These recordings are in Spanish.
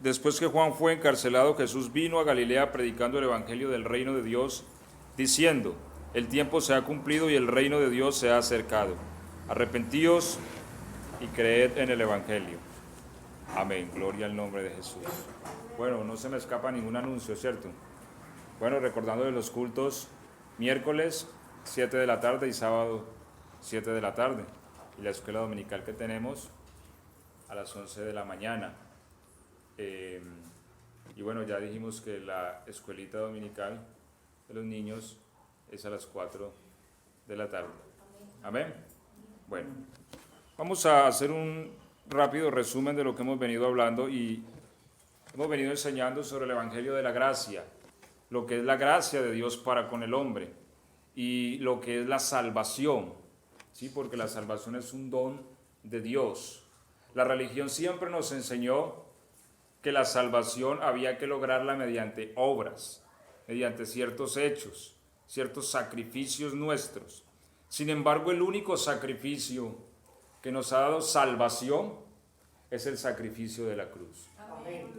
después que Juan fue encarcelado, Jesús vino a Galilea predicando el evangelio del reino de Dios, diciendo: el tiempo se ha cumplido y el reino de Dios se ha acercado. Arrepentíos y creed en el evangelio. Amén. Gloria al nombre de Jesús. Bueno, no se me escapa ningún anuncio, ¿cierto? Bueno, recordando de los cultos, miércoles 7 de la tarde y sábado 7 de la tarde. Y la escuela dominical que tenemos a las 11 de la mañana. Y bueno, ya dijimos que la escuelita dominical de los niños es a las 4 de la tarde. Amén. Bueno, vamos a hacer un rápido resumen de lo que hemos venido hablando y hemos venido enseñando sobre el Evangelio de la Gracia, lo que es la gracia de Dios para con el hombre y lo que es la salvación, ¿sí? Porque la salvación es un don de Dios. La religión siempre nos enseñó que la salvación había que lograrla mediante obras, mediante ciertos hechos, ciertos sacrificios nuestros. Sin embargo, el único sacrificio que nos ha dado salvación es el sacrificio de la cruz. Amén.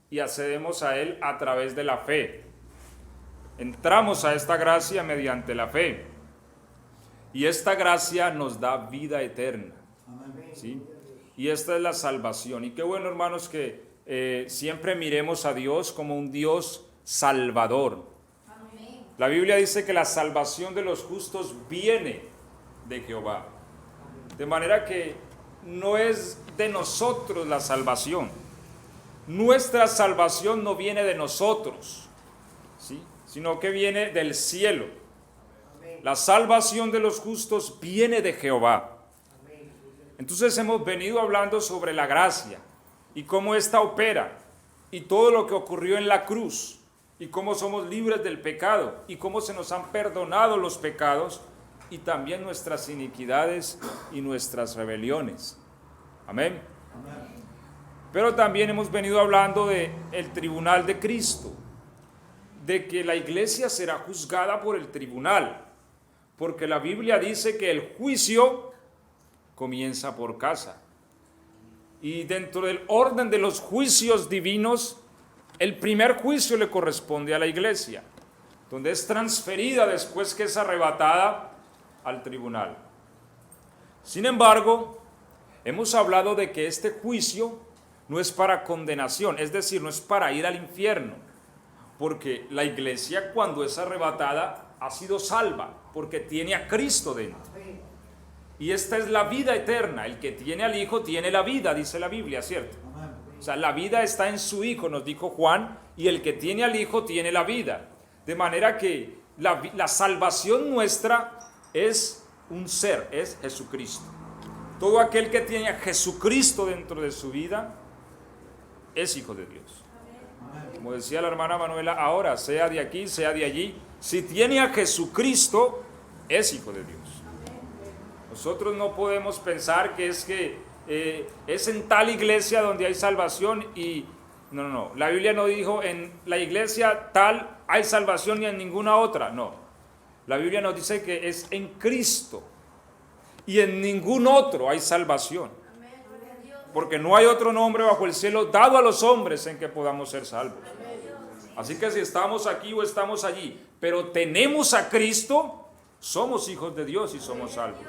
Y accedemos a él a través de la fe. Entramos a esta gracia mediante la fe. Y esta gracia nos da vida eterna. ¿Sí? Y esta es la salvación. Y qué bueno, hermanos, que siempre miremos a Dios como un Dios salvador. Amén. La Biblia dice que la salvación de los justos viene de Jehová. De manera que no es de nosotros la salvación. Nuestra salvación no viene de nosotros, ¿sí? Sino que viene del cielo. La salvación de los justos viene de Jehová. Entonces hemos venido hablando sobre la gracia y cómo ésta opera y todo lo que ocurrió en la cruz y cómo somos libres del pecado y cómo se nos han perdonado los pecados y también nuestras iniquidades y nuestras rebeliones. Amén. Pero también hemos venido hablando del tribunal de Cristo, de que la iglesia será juzgada por el tribunal, porque la Biblia dice que el juicio comienza por casa. Y dentro del orden de los juicios divinos, el primer juicio le corresponde a la iglesia, donde es transferida después que es arrebatada al tribunal. Sin embargo, hemos hablado de que este juicio no es para condenación, es decir, no es para ir al infierno, porque la iglesia cuando es arrebatada ha sido salva, porque tiene a Cristo dentro. Y esta es la vida eterna. El que tiene al Hijo tiene la vida, dice la Biblia, ¿cierto? O sea, la vida está en su Hijo, nos dijo Juan, y el que tiene al Hijo tiene la vida. De manera que la salvación nuestra es un ser, es Jesucristo. Todo aquel que tiene a Jesucristo dentro de su vida es hijo de Dios. Como decía la hermana Manuela, ahora, sea de aquí, sea de allí, si tiene a Jesucristo, es hijo de Dios. Nosotros no podemos pensar que es en tal iglesia donde hay salvación y no. La Biblia no dijo en la iglesia tal hay salvación ni en ninguna otra. No. La Biblia nos dice que es en Cristo y en ningún otro hay salvación. Porque no hay otro nombre bajo el cielo dado a los hombres en que podamos ser salvos. Así que si estamos aquí o estamos allí, pero tenemos a Cristo, somos hijos de Dios y somos salvos.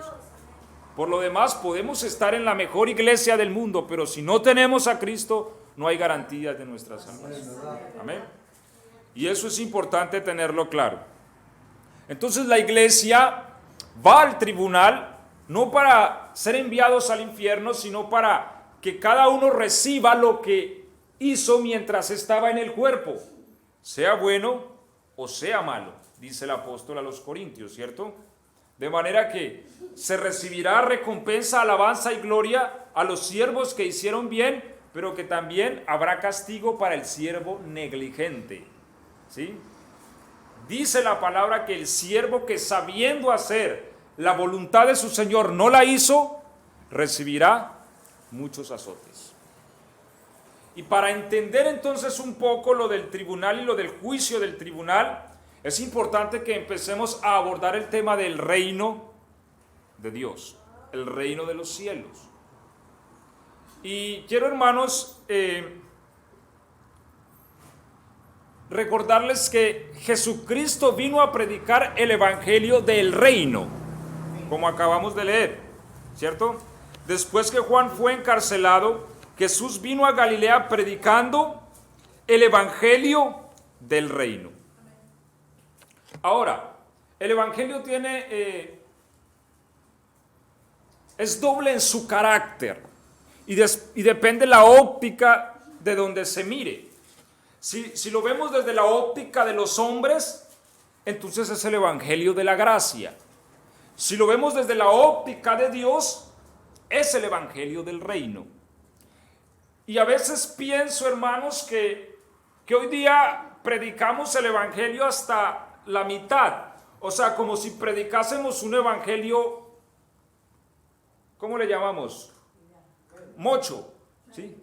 Por lo demás, podemos estar en la mejor iglesia del mundo, pero si no tenemos a Cristo, no hay garantías de nuestra salvación. Amén. Y eso es importante tenerlo claro. Entonces la iglesia va al tribunal, no para ser enviados al infierno, sino para que cada uno reciba lo que hizo mientras estaba en el cuerpo, sea bueno o sea malo, dice el apóstol a los Corintios, ¿cierto? De manera que se recibirá recompensa, alabanza y gloria a los siervos que hicieron bien, pero que también habrá castigo para el siervo negligente, ¿sí? Dice la palabra que el siervo que sabiendo hacer la voluntad de su Señor no la hizo, recibirá muchos azotes. Y para entender entonces un poco lo del tribunal y lo del juicio del tribunal, es importante que empecemos a abordar el tema del reino de Dios, el reino de los cielos. Y quiero, hermanos, recordarles que Jesucristo vino a predicar el evangelio del reino, como acabamos de leer, ¿cierto? Después que Juan fue encarcelado, Jesús vino a Galilea predicando el evangelio del reino. Ahora, el evangelio es doble en su carácter y depende la óptica de donde se mire. Si lo vemos desde la óptica de los hombres, entonces es el evangelio de la gracia. Si lo vemos desde la óptica de Dios, es el evangelio del reino. Y a veces pienso, hermanos, que hoy día predicamos el evangelio hasta la mitad. O sea, como si predicásemos un evangelio, ¿cómo le llamamos? Mocho, ¿sí?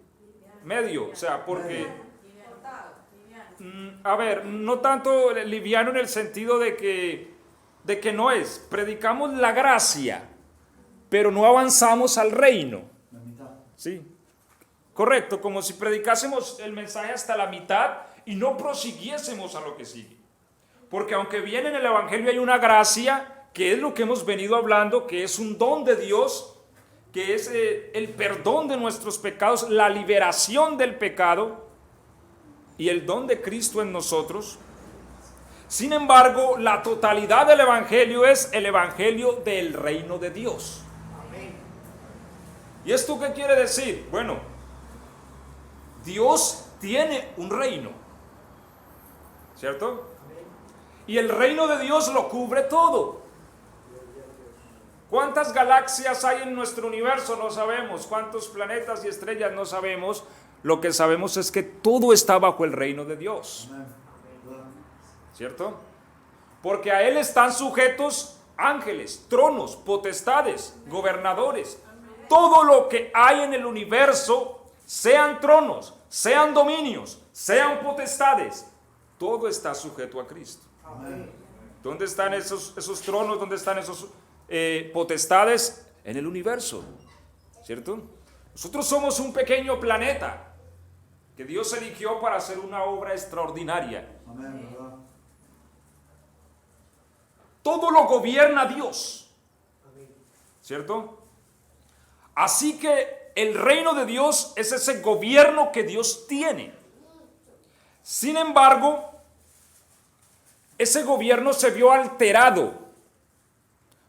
Medio, o sea, porque, a ver, no tanto liviano en el sentido de que no es, predicamos la gracia, pero no avanzamos al reino, ¿sí? Correcto, como si predicásemos el mensaje hasta la mitad y no prosiguiésemos a lo que sigue. Porque aunque bien en el evangelio hay una gracia, que es lo que hemos venido hablando, que es un don de Dios, que es el perdón de nuestros pecados, la liberación del pecado y el don de Cristo en nosotros. Sin embargo, la totalidad del evangelio es el evangelio del reino de Dios. ¿Y esto qué quiere decir? Bueno, Dios tiene un reino, ¿cierto? Y el reino de Dios lo cubre todo. ¿Cuántas galaxias hay en nuestro universo? No sabemos. ¿Cuántos planetas y estrellas? No sabemos. Lo que sabemos es que todo está bajo el reino de Dios, ¿cierto? Porque a Él están sujetos ángeles, tronos, potestades, gobernadores. Todo lo que hay en el universo, sean tronos, sean dominios, sean potestades, todo está sujeto a Cristo. ¿Dónde están esos tronos? ¿Dónde están esos potestades? En el universo, ¿cierto? Nosotros somos un pequeño planeta que Dios eligió para hacer una obra extraordinaria. Todo lo gobierna Dios, ¿cierto? Así que el reino de Dios es ese gobierno que Dios tiene. Sin embargo, ese gobierno se vio alterado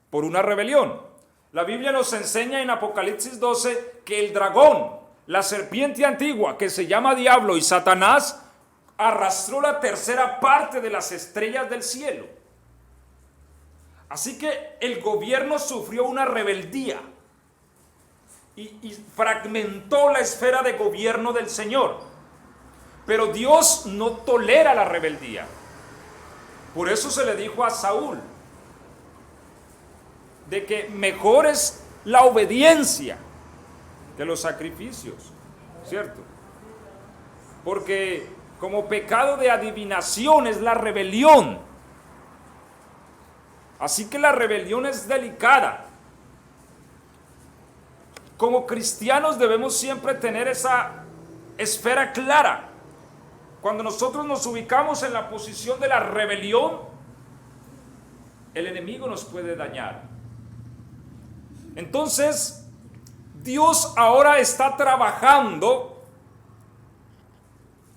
por una rebelión. La Biblia nos enseña en Apocalipsis 12 que el dragón, la serpiente antigua, que se llama Diablo y Satanás, arrastró la tercera parte de las estrellas del cielo. Así que el gobierno sufrió una rebeldía y fragmentó la esfera de gobierno del Señor. Pero Dios no tolera la rebeldía. Por eso se le dijo a Saúl de que mejor es la obediencia que los sacrificios, ¿cierto? Porque como pecado de adivinación es la rebelión. Así que la rebelión es delicada. Como cristianos debemos siempre tener esa esfera clara. Cuando nosotros nos ubicamos en la posición de la rebelión, el enemigo nos puede dañar. Entonces, Dios ahora está trabajando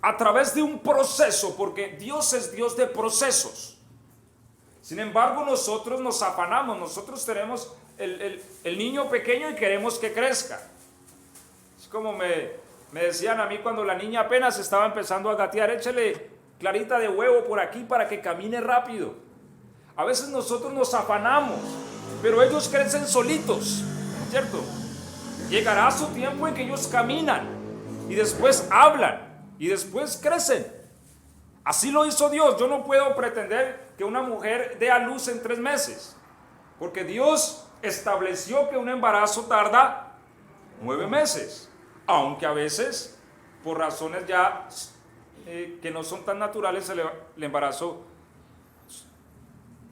a través de un proceso, porque Dios es Dios de procesos. Sin embargo, nosotros nos afanamos, nosotros tenemos el niño pequeño y queremos que crezca. Es como me decían a mí cuando la niña apenas estaba empezando a gatear: échale clarita de huevo por aquí para que camine rápido. A veces nosotros nos afanamos, pero ellos crecen solitos, ¿cierto? Llegará su tiempo en que ellos caminan y después hablan y después crecen. Así lo hizo Dios. Yo no puedo pretender que una mujer dé a luz en 3 meses, porque Dios estableció que un embarazo tarda 9 meses, aunque a veces por razones ya que no son tan naturales el embarazo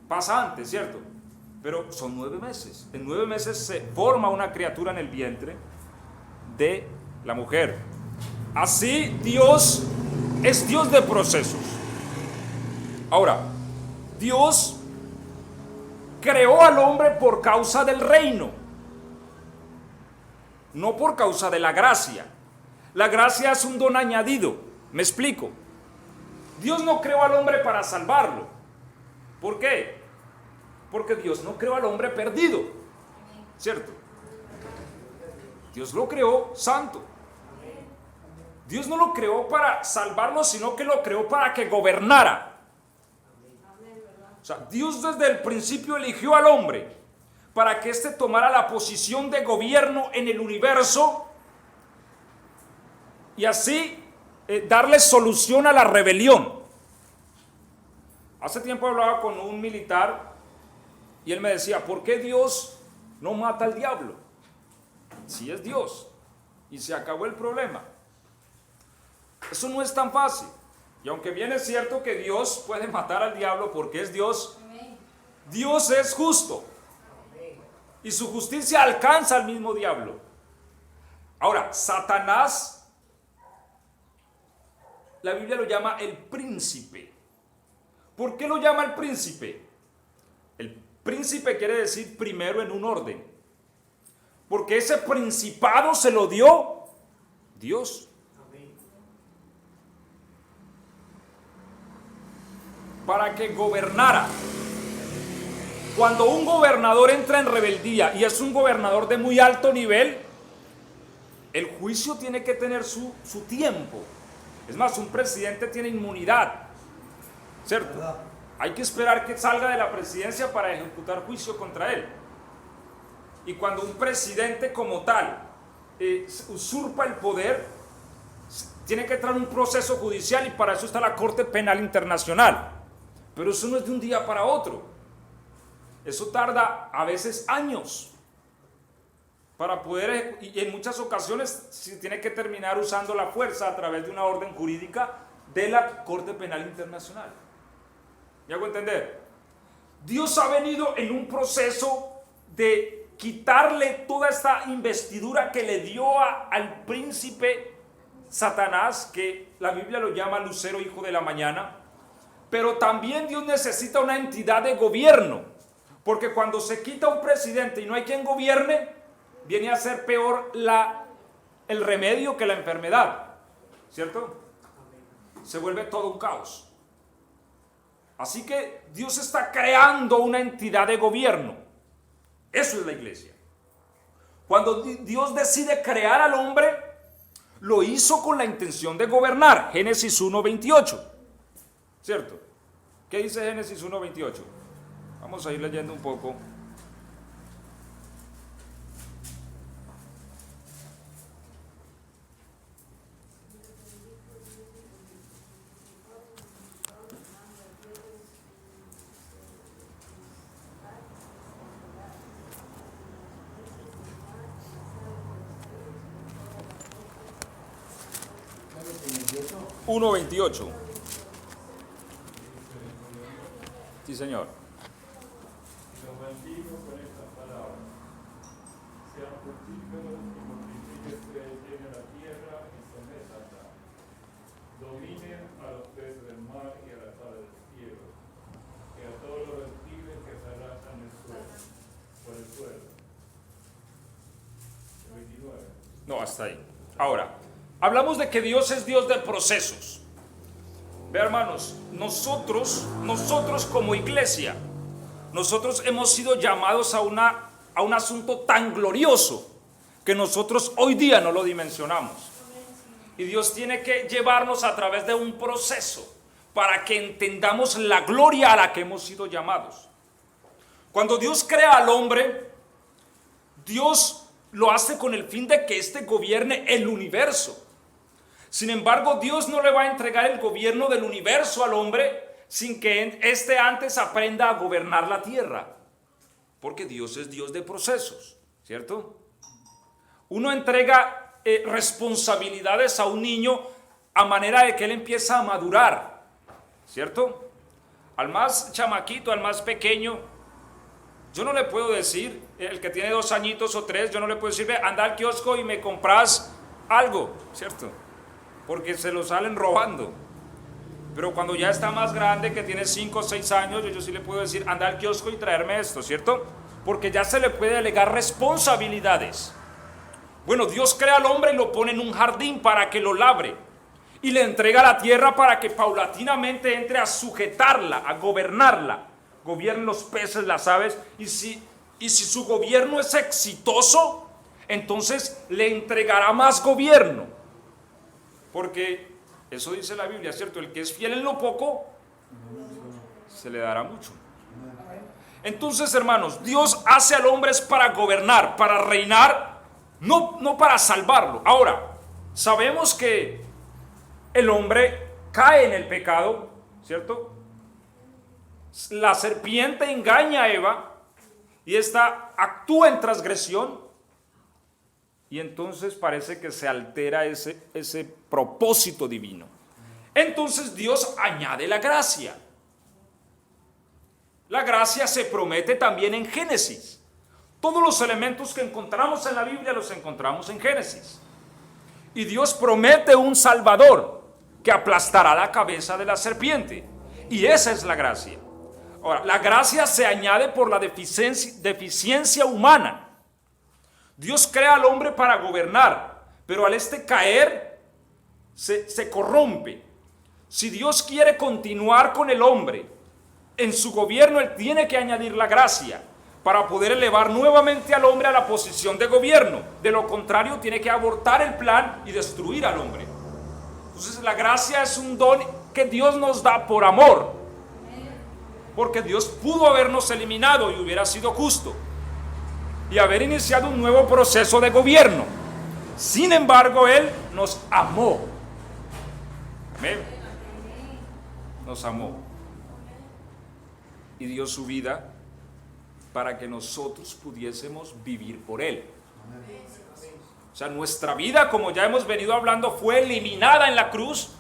pasa antes, ¿cierto? Pero son 9 meses. En 9 meses se forma una criatura en el vientre de la mujer. Así Dios es Dios de procesos. Ahora, Dios creó al hombre por causa del reino, no por causa de la gracia. La gracia es un don añadido. Me explico. Dios no creó al hombre para salvarlo. ¿Por qué? Porque Dios no creó al hombre perdido, ¿cierto? Dios lo creó santo. Dios no lo creó para salvarlo, sino que lo creó para que gobernara. O sea, Dios desde el principio eligió al hombre para que éste tomara la posición de gobierno en el universo y así darle solución a la rebelión. Hace tiempo hablaba con un militar y él me decía, ¿por qué Dios no mata al diablo? Si es Dios y se acabó el problema. Eso no es tan fácil. Y aunque bien es cierto que Dios puede matar al diablo porque es Dios, Dios es justo. Y su justicia alcanza al mismo diablo. Ahora, Satanás, la Biblia lo llama el príncipe. ¿Por qué lo llama el príncipe? El príncipe quiere decir primero en un orden. Porque ese principado se lo dio Dios. Para que gobernara. Cuando un gobernador entra en rebeldía y es un gobernador de muy alto nivel, el juicio tiene que tener su tiempo. Es más, un presidente tiene inmunidad, ¿cierto? Hay que esperar que salga de la presidencia para ejecutar juicio contra él. Y cuando un presidente como tal usurpa el poder, tiene que entrar en un proceso judicial y para eso está la Corte Penal Internacional. Pero eso no es de un día para otro. Eso tarda a veces años para poder, y en muchas ocasiones se tiene que terminar usando la fuerza a través de una orden jurídica de la Corte Penal Internacional. ¿Me hago entender? Dios ha venido en un proceso de quitarle toda esta investidura que le dio al príncipe Satanás, que la Biblia lo llama Lucero, hijo de la mañana. Pero también Dios necesita una entidad de gobierno, porque cuando se quita un presidente y no hay quien gobierne, viene a ser peor el remedio que la enfermedad, ¿cierto? Se vuelve todo un caos. Así que Dios está creando una entidad de gobierno. Eso es la iglesia. Cuando Dios decide crear al hombre, lo hizo con la intención de gobernar. Génesis 1:28. ¿Cierto? ¿Qué dice Génesis 1:28? Vamos a ir leyendo un poco. Uno 28. Sí, señor. Los bendigo con estas palabras. Sean fructíferos y multiplíquense, llenen la tierra y sométanla. Dominen a los peces del mar y a las aves del cielo, y a todos los reptiles que se arrastran por el suelo. El 29. No, hasta ahí. Ahora, hablamos de que Dios es Dios de procesos. Ve, hermanos, nosotros como iglesia, nosotros hemos sido llamados a un asunto tan glorioso que nosotros hoy día no lo dimensionamos. Y Dios tiene que llevarnos a través de un proceso para que entendamos la gloria a la que hemos sido llamados. Cuando Dios crea al hombre, Dios lo hace con el fin de que éste gobierne el universo. Sin embargo, Dios no le va a entregar el gobierno del universo al hombre sin que éste antes aprenda a gobernar la tierra. Porque Dios es Dios de procesos, ¿cierto? Uno entrega responsabilidades a un niño a manera de que él empieza a madurar, ¿cierto? Al más chamaquito, al más pequeño, yo no le puedo decir, el que tiene 2 añitos o 3, yo no le puedo decir, ve, anda al kiosco y me compras algo, ¿cierto? Porque se lo salen robando. Pero cuando ya está más grande, que tiene 5 o 6 años, yo sí le puedo decir, anda al kiosco y traerme esto, ¿cierto? Porque ya se le puede delegar responsabilidades. Bueno, Dios crea al hombre y lo pone en un jardín para que lo labre. Y le entrega la tierra para que paulatinamente entre a sujetarla, a gobernarla. Gobierne los peces, las aves. Y si su gobierno es exitoso, entonces le entregará más gobierno. Porque eso dice la Biblia, ¿cierto? El que es fiel en lo poco, se le dará mucho. Entonces, hermanos, Dios hace al hombre es para gobernar, para reinar, no para salvarlo. Ahora, sabemos que el hombre cae en el pecado, ¿cierto? La serpiente engaña a Eva y ésta actúa en transgresión. Y entonces parece que se altera ese propósito divino. Entonces Dios añade la gracia. La gracia se promete también en Génesis. Todos los elementos que encontramos en la Biblia los encontramos en Génesis. Y Dios promete un Salvador que aplastará la cabeza de la serpiente. Y esa es la gracia. Ahora, la gracia se añade por la deficiencia humana. Dios crea al hombre para gobernar, pero al caer, se corrompe. Si Dios quiere continuar con el hombre en su gobierno, Él tiene que añadir la gracia para poder elevar nuevamente al hombre a la posición de gobierno. De lo contrario, tiene que abortar el plan y destruir al hombre. Entonces, la gracia es un don que Dios nos da por amor, porque Dios pudo habernos eliminado y hubiera sido justo y haber iniciado un nuevo proceso de gobierno. Sin embargo, Él nos amó. ¿Ven? Nos amó. Y dio su vida para que nosotros pudiésemos vivir por Él. O sea, nuestra vida, como ya hemos venido hablando, fue eliminada en la cruz.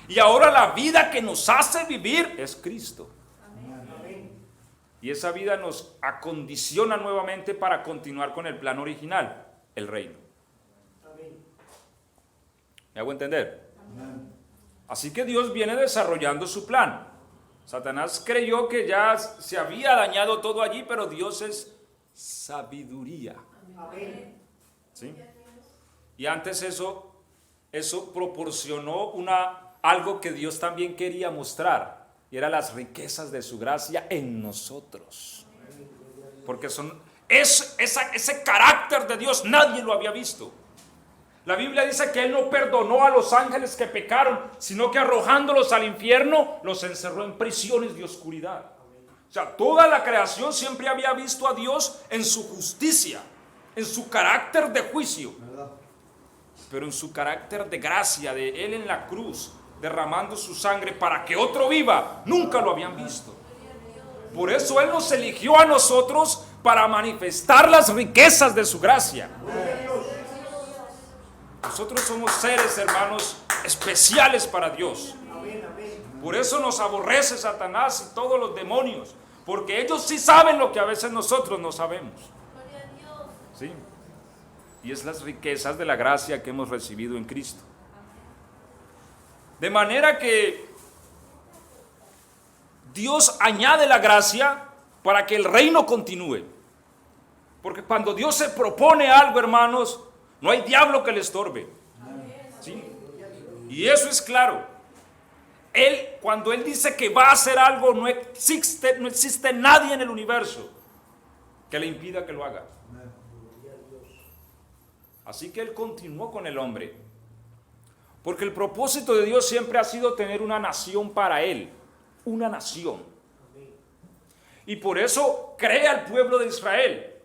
Y ahora la vida que nos hace vivir es Cristo. Y esa vida nos acondiciona nuevamente para continuar con el plan original, el reino. ¿Me hago entender? Así que Dios viene desarrollando su plan. Satanás creyó que ya se había dañado todo allí, pero Dios es sabiduría. ¿Sí? Y antes eso proporcionó algo que Dios también quería mostrar. Y eran las riquezas de su gracia en nosotros. Porque ese carácter de Dios nadie lo había visto. La Biblia dice que Él no perdonó a los ángeles que pecaron, sino que arrojándolos al infierno, los encerró en prisiones de oscuridad. O sea, toda la creación siempre había visto a Dios en su justicia, en su carácter de juicio. Pero en su carácter de gracia, de Él en la cruz, derramando su sangre para que otro viva, nunca lo habían visto. Por eso Él nos eligió a nosotros para manifestar las riquezas de su gracia. Nosotros somos seres, hermanos, especiales para Dios. Por eso nos aborrece Satanás y todos los demonios, porque ellos sí saben lo que a veces nosotros no sabemos. ¿Sí? Y es las riquezas de la gracia que hemos recibido en Cristo. De manera que Dios añade la gracia para que el reino continúe. Porque cuando Dios se propone algo, hermanos, no hay diablo que le estorbe. ¿Sí? Y eso es claro. Cuando Él dice que va a hacer algo, no existe nadie en el universo que le impida que lo haga. Así que Él continuó con el hombre. Porque el propósito de Dios siempre ha sido tener una nación para Él. Una nación. Y por eso crea al pueblo de Israel.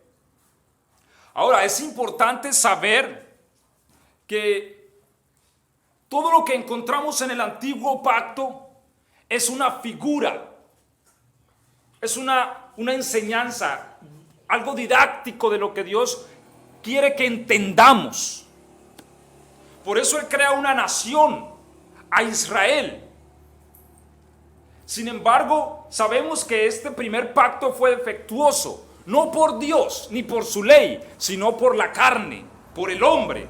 Ahora, es importante saber que todo lo que encontramos en el antiguo pacto es una figura. Es una enseñanza, algo didáctico de lo que Dios quiere que entendamos. Por eso Él crea una nación, a Israel. Sin embargo, sabemos que este primer pacto fue defectuoso, no por Dios ni por su ley, sino por la carne, por el hombre,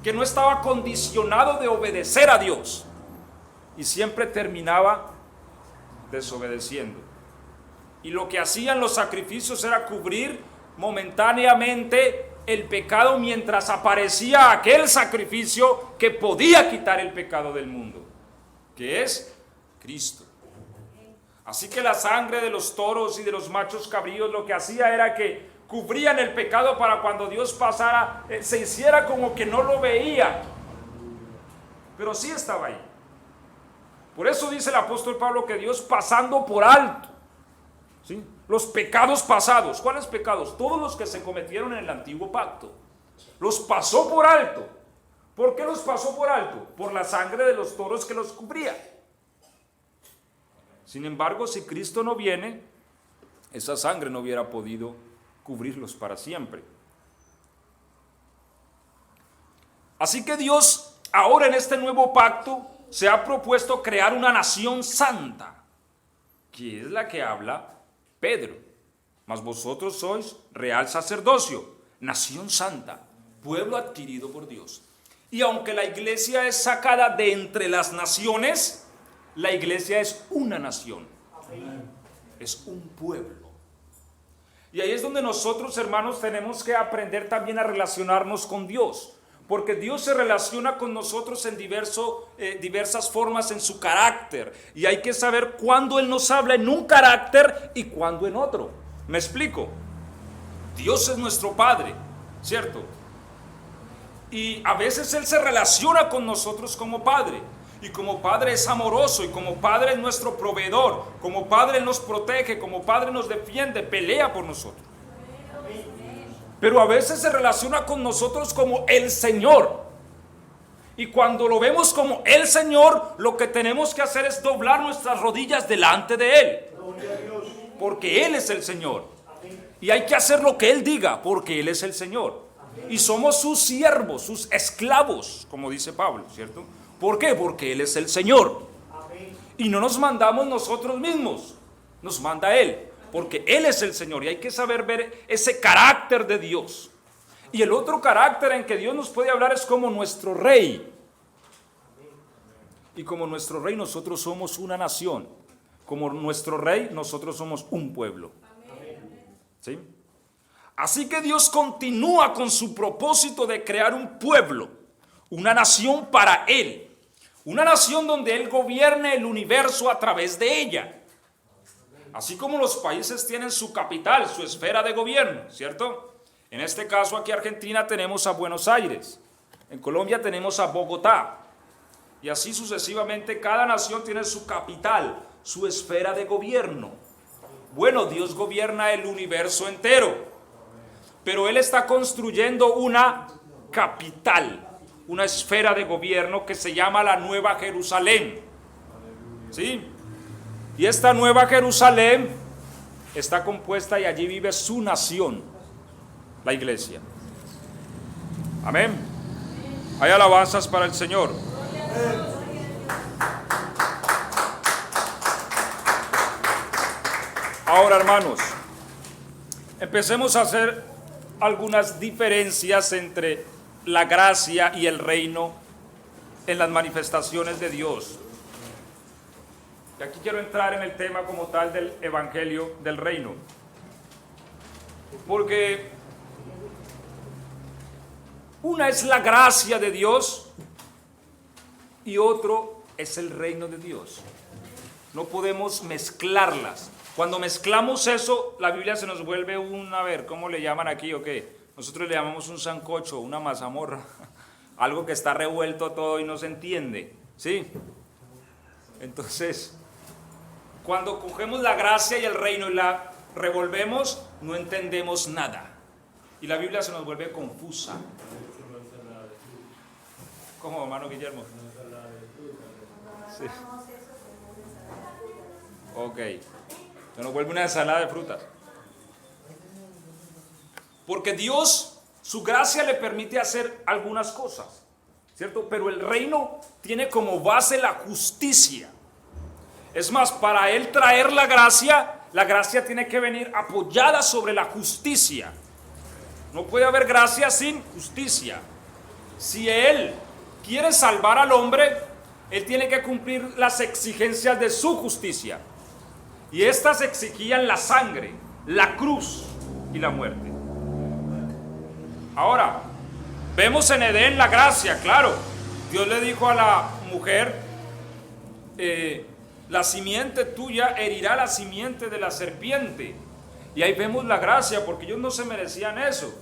que no estaba condicionado de obedecer a Dios. y siempre terminaba desobedeciendo. Y lo que hacían los sacrificios era cubrir momentáneamente el pecado mientras aparecía aquel sacrificio que podía quitar el pecado del mundo, que es Cristo. Así que la sangre de los toros y de los machos cabríos lo que hacía era que cubrían el pecado para cuando Dios pasara, se hiciera como que no lo veía, pero sí estaba ahí. Por eso dice el apóstol Pablo que Dios, pasando por alto, ¿sí?, los pecados pasados. ¿Cuáles pecados? Todos los que se cometieron en el antiguo pacto. Los pasó por alto. ¿Por qué los pasó por alto? Por la sangre de los toros que los cubría. Sin embargo, si Cristo no viene, esa sangre no hubiera podido cubrirlos para siempre. Así que Dios, ahora en este nuevo pacto, se ha propuesto crear una nación santa, que es la que habla Pedro. Mas vosotros sois real sacerdocio, nación santa, pueblo adquirido por Dios. Y aunque la iglesia es sacada de entre las naciones, la iglesia es una nación. Es un pueblo. Y ahí es donde nosotros, hermanos, tenemos que aprender también a relacionarnos con Dios. Porque Dios se relaciona con nosotros en diversas formas en su carácter. Y hay que saber cuándo Él nos habla en un carácter y cuándo en otro. ¿Me explico? Dios es nuestro Padre, ¿cierto? Y a veces Él se relaciona con nosotros como Padre. Y como Padre es amoroso, y como Padre es nuestro proveedor, como Padre Él nos protege, como Padre nos defiende, pelea por nosotros. Pero a veces se relaciona con nosotros como el Señor. Y cuando lo vemos como el Señor, lo que tenemos que hacer es doblar nuestras rodillas delante de Él. Porque Él es el Señor. Y hay que hacer lo que Él diga, porque Él es el Señor. Y somos sus siervos, sus esclavos, como dice Pablo, ¿cierto? ¿Por qué? Porque Él es el Señor. Y no nos mandamos nosotros mismos, nos manda Él. Porque Él es el Señor y hay que saber ver ese carácter de Dios. Y el otro carácter en que Dios nos puede hablar es como nuestro Rey. Y como nuestro Rey nosotros somos una nación. Como nuestro Rey nosotros somos un pueblo. ¿Sí? Así que Dios continúa con su propósito de crear un pueblo, una nación para Él. Una nación donde Él gobierne el universo a través de ella. Así como los países tienen su capital, su esfera de gobierno, ¿cierto? En este caso aquí en Argentina tenemos a Buenos Aires, en Colombia tenemos a Bogotá, y así sucesivamente cada nación tiene su capital, su esfera de gobierno. Bueno, Dios gobierna el universo entero, pero Él está construyendo una capital, una esfera de gobierno que se llama la Nueva Jerusalén, ¿sí? Y esta Nueva Jerusalén está compuesta y allí vive su nación, la iglesia. Amén. Hay alabanzas para el Señor. Ahora, hermanos, empecemos a hacer algunas diferencias entre la gracia y el reino en las manifestaciones de Dios. Y aquí quiero entrar en el tema como tal del evangelio del reino. Porque una es la gracia de Dios y otro es el reino de Dios. No podemos mezclarlas. Cuando mezclamos eso, la Biblia se nos vuelve a ver, ¿cómo le llaman aquí o qué? Nosotros le llamamos un sancocho, una mazamorra. Algo que está revuelto todo y no se entiende, ¿sí? Entonces, cuando cogemos la gracia y el reino y la revolvemos, no entendemos nada. Y la Biblia se nos vuelve confusa. ¿Cómo, hermano Guillermo? Sí. Ok. Se nos vuelve una ensalada de frutas. Porque Dios, su gracia le permite hacer algunas cosas, ¿cierto? Pero el reino tiene como base la justicia. Es más, para Él traer la gracia tiene que venir apoyada sobre la justicia. No puede haber gracia sin justicia. Si Él quiere salvar al hombre, Él tiene que cumplir las exigencias de su justicia. Y estas exigían la sangre, la cruz y la muerte. Ahora, vemos en Edén la gracia, claro. Dios le dijo a la mujer, la simiente tuya herirá la simiente de la serpiente. Y ahí vemos la gracia, porque ellos no se merecían eso.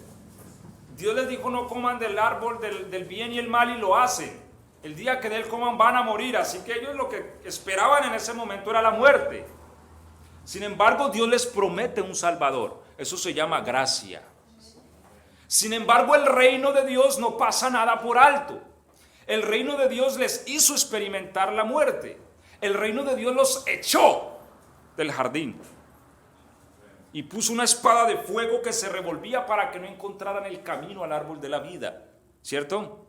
Dios les dijo, no coman del árbol del bien y el mal, y lo hacen. El día que de él coman van a morir, así que ellos lo que esperaban en ese momento era la muerte. Sin embargo, Dios les promete un Salvador. Eso se llama gracia. Sin embargo, el reino de Dios no pasa nada por alto. El reino de Dios les hizo experimentar la muerte. El reino de Dios los echó del jardín y puso una espada de fuego que se revolvía para que no encontraran el camino al árbol de la vida, ¿cierto?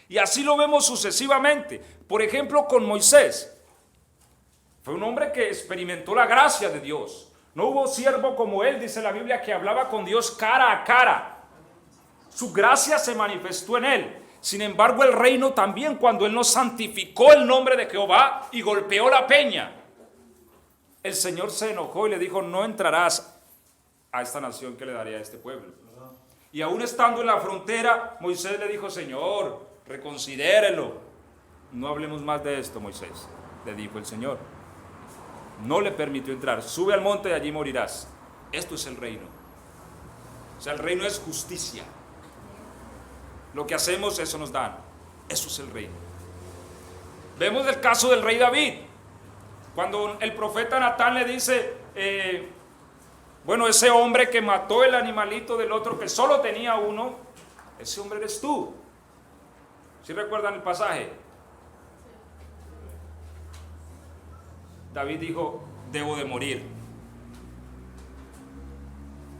Y así lo vemos sucesivamente. Por ejemplo, con Moisés. Fue un hombre que experimentó la gracia de Dios. No hubo siervo como él, dice la Biblia, que hablaba con Dios cara a cara. Su gracia se manifestó en él. Sin embargo, el reino también, cuando él no santificó el nombre de Jehová y golpeó la peña, el Señor se enojó y le dijo, no entrarás a esta nación que le daré a este pueblo. Y aún estando en la frontera, Moisés le dijo, Señor, reconsidérelo. No hablemos más de esto, Moisés, le dijo el Señor. No le permitió entrar. Sube al monte y allí morirás. Esto es el reino. O sea, el reino es justicia. Lo que hacemos, eso nos dan. Eso es el reino. Vemos el caso del rey David. Cuando el profeta Natán le dice, bueno, ese hombre que mató el animalito del otro, que solo tenía uno, ese hombre eres tú. ¿Sí recuerdan el pasaje? David dijo, debo de morir.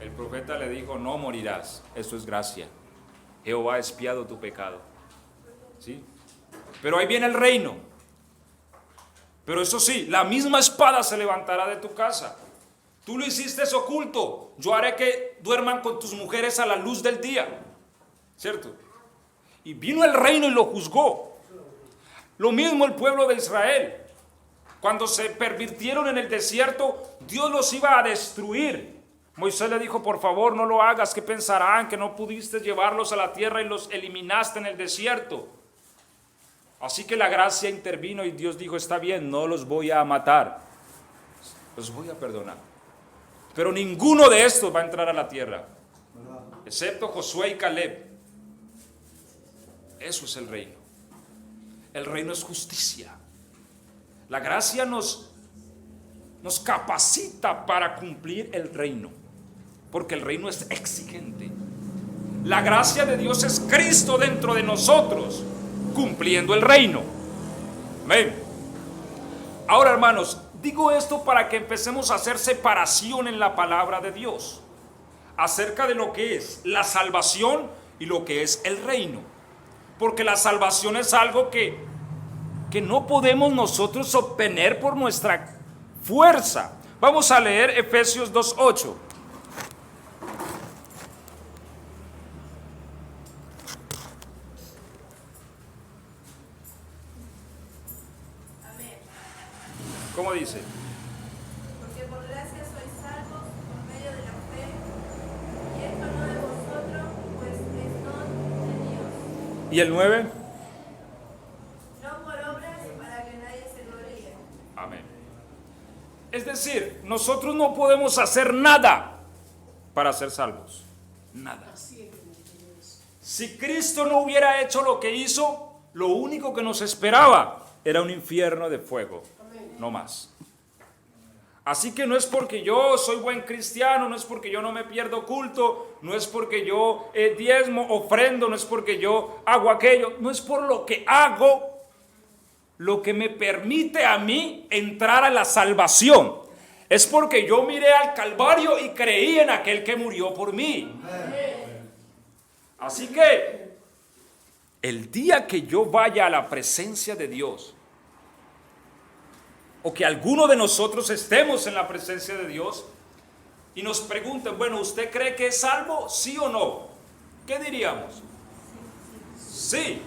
El profeta le dijo, no morirás. Eso es gracia. Jehová ha expiado tu pecado. ¿Sí? Pero ahí viene el reino. Pero eso sí, la misma espada se levantará de tu casa. Tú lo hiciste oculto. Yo haré que duerman con tus mujeres a la luz del día. ¿Cierto? Y vino el reino y lo juzgó. Lo mismo el pueblo de Israel. Cuando se pervirtieron en el desierto, Dios los iba a destruir. Moisés le dijo, por favor, no lo hagas. ¿Qué pensarán? Que no pudiste llevarlos a la tierra y los eliminaste en el desierto. Así que la gracia intervino y Dios dijo, está bien, no los voy a matar. Los voy a perdonar. Pero ninguno de estos va a entrar a la tierra, excepto Josué y Caleb. Eso es el reino. El reino es justicia. La gracia nos capacita para cumplir el reino, porque el reino es exigente. La gracia de Dios es Cristo dentro de nosotros, cumpliendo el reino. Amén. Ahora, hermanos, digo esto para que empecemos a hacer separación en la palabra de Dios acerca de lo que es la salvación y lo que es el reino. Porque la salvación es algo que no podemos nosotros obtener por nuestra fuerza. Vamos a leer Efesios 2:8. Amén. ¿Cómo dice? Porque por gracia sois salvos por medio de la fe, y esto no de vosotros, pues es don de Dios. ¿Y el 9? No por obras para que nadie se gloríe. Amén. Es decir, nosotros no podemos hacer nada para ser salvos. Nada. Si Cristo no hubiera hecho lo que hizo, lo único que nos esperaba era un infierno de fuego. No más. Así que no es porque yo soy buen cristiano, no es porque yo no me pierdo culto, no es porque yo diezmo, ofrendo, no es porque yo hago aquello, no es por lo que hago lo que me permite a mí entrar a la salvación. Es porque yo miré al Calvario y creí en aquel que murió por mí. Así que el día que yo vaya a la presencia de Dios, o que alguno de nosotros estemos en la presencia de Dios y nos pregunten, bueno, ¿usted cree que es salvo? ¿Sí o no? ¿Qué diríamos? Sí.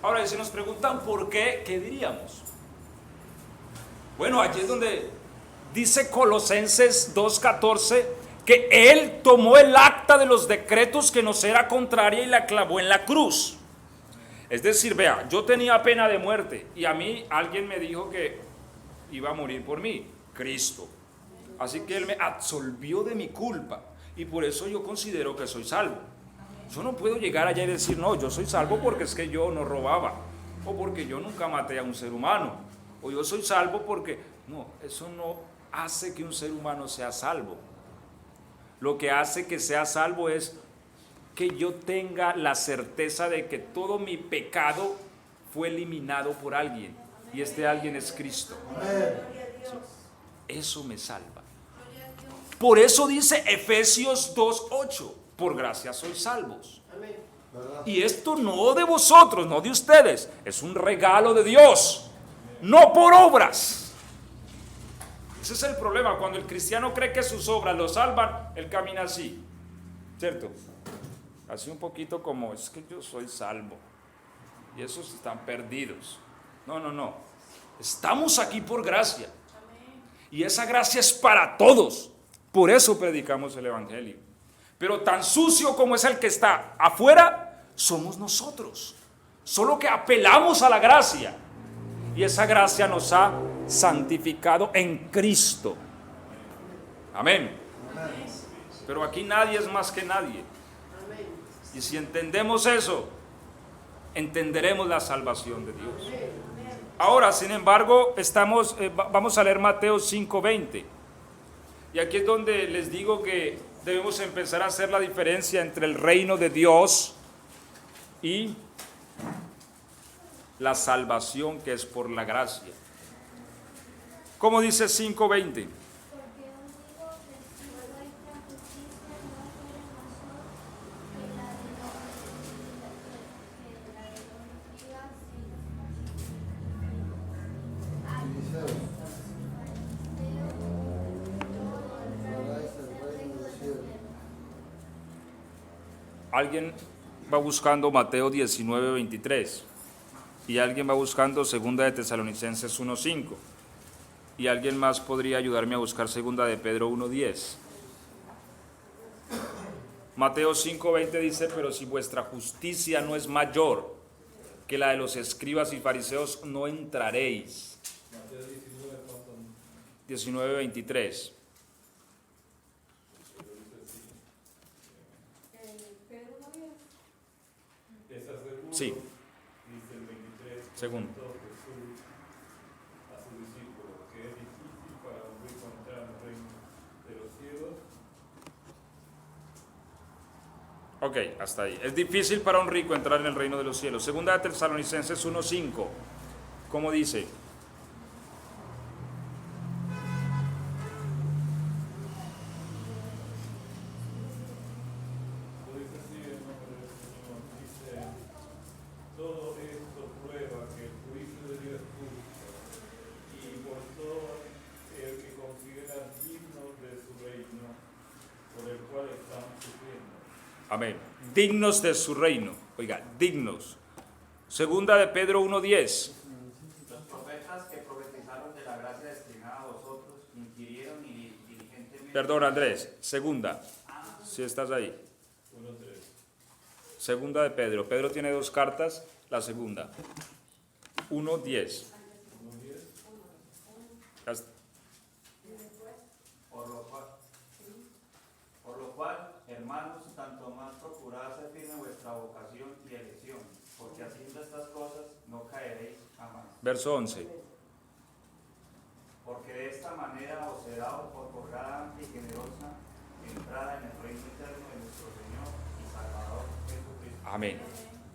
Ahora, si nos preguntan por qué, ¿qué diríamos? Bueno, allí es donde dice Colosenses 2:14 que Él tomó el acta de los decretos que nos era contraria y la clavó en la cruz. Es decir, vea, yo tenía pena de muerte y a mí alguien me dijo que iba a morir por mí, Cristo. Así que Él me absolvió de mi culpa y por eso yo considero que soy salvo. Yo no puedo llegar allá y decir, no, yo soy salvo porque es que yo no robaba, o porque yo nunca maté a un ser humano, o yo soy salvo porque... No, eso no hace que un ser humano sea salvo. Lo que hace que sea salvo es que yo tenga la certeza de que todo mi pecado fue eliminado por alguien, y este alguien es Cristo. Eso me salva. Por eso dice Efesios 2:8, por gracia sois salvos. Y esto no de vosotros, no de ustedes, es un regalo de Dios, no por obras. Ese es el problema, cuando el cristiano cree que sus obras lo salvan, él camina así, ¿cierto? Así un poquito como, es que yo soy salvo, y esos están perdidos. No, estamos aquí por gracia, y esa gracia es para todos, por eso predicamos el evangelio. Pero tan sucio como es el que está afuera, somos nosotros, solo que apelamos a la gracia, y esa gracia nos ha santificado en Cristo. Amén. Pero aquí nadie es más que nadie. Y si entendemos eso, entenderemos la salvación de Dios. Ahora, sin embargo, vamos a leer Mateo 5:20. Y aquí es donde les digo que debemos empezar a hacer la diferencia entre el reino de Dios y la salvación que es por la gracia. ¿Cómo dice 5:20? Alguien va buscando Mateo 19:23 y alguien va buscando 2 de Tesalonicenses 1:5 y alguien más podría ayudarme a buscar 2 de Pedro 1:10. Mateo 5:20 dice, pero si vuestra justicia no es mayor que la de los escribas y fariseos, no entraréis. 19:23. Sí. Dice el 23, Segundo. Jesús a su discípulo, que es difícil para un rico entrar en el reino de los cielos. Ok, hasta ahí. Es difícil para un rico entrar en el reino de los cielos. 2 de Tesalonicenses 1:5. ¿Cómo dice? Todo esto prueba que el juicio de Dios es justo, y por todo el que considera dignos de su reino, por el cual estamos sufriendo. Amén. Dignos de su reino. Oiga, dignos. 2 de Pedro 1:10. Los profetas que profetizaron de la gracia destinada a vosotros inquirieron y diligentemente... Perdón, Andrés. Segunda. Si estás ahí. 2 de Pedro. Pedro tiene 2 cartas. La segunda. 1:10. Por lo cual, hermanos, tanto más procurad hacer firme vuestra vocación y elección, porque haciendo estas cosas no caeréis jamás. Verso 11. Porque de esta manera os será otorgada amplia y generosa entrada en el reino eterno de nuestro Señor y Salvador Jesucristo. Amén.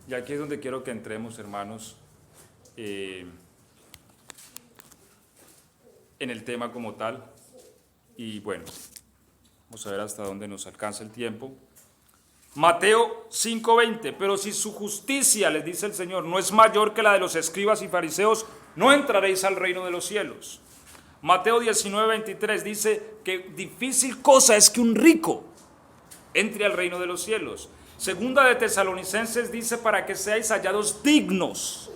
Y aquí es donde quiero que entremos, hermanos, en el tema como tal. Y bueno, vamos a ver hasta dónde nos alcanza el tiempo. Mateo 5:20, pero si su justicia, les dice el Señor, no es mayor que la de los escribas y fariseos, no entraréis al reino de los cielos. Mateo 19:23 dice que difícil cosa es que un rico entre al reino de los cielos. Segunda de Tesalonicenses dice para que seáis hallados dignos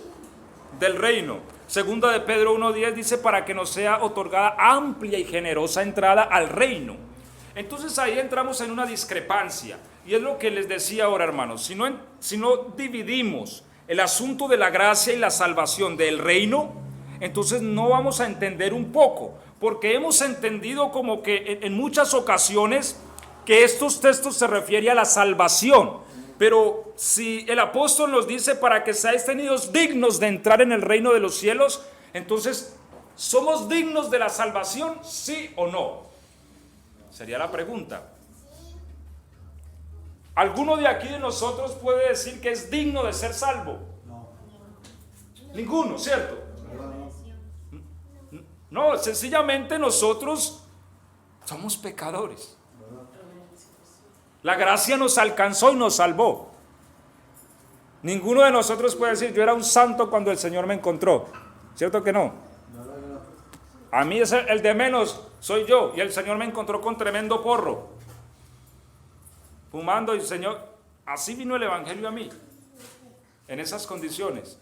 del reino. Segunda de Pedro 1:10 dice para que nos sea otorgada amplia y generosa entrada al reino. Entonces ahí entramos en una discrepancia. Y es lo que les decía ahora, hermanos. Si no dividimos el asunto de la gracia y la salvación del reino, entonces no vamos a entender un poco. Porque hemos entendido como que en muchas ocasiones que estos textos se refieren a la salvación. Pero si el apóstol nos dice para que seáis tenidos dignos de entrar en el reino de los cielos, entonces, ¿somos dignos de la salvación? ¿Sí o no? Sería la pregunta. ¿Alguno de aquí de nosotros puede decir que es digno de ser salvo? No. Ninguno, ¿cierto? No, sencillamente nosotros somos pecadores. La gracia nos alcanzó y nos salvó. Ninguno de nosotros puede decir, yo era un santo cuando el Señor me encontró. ¿Cierto que no? A mí es el de menos, soy yo. Y el Señor me encontró con tremendo porro, fumando, y el Señor, así vino el Evangelio a mí, en esas condiciones.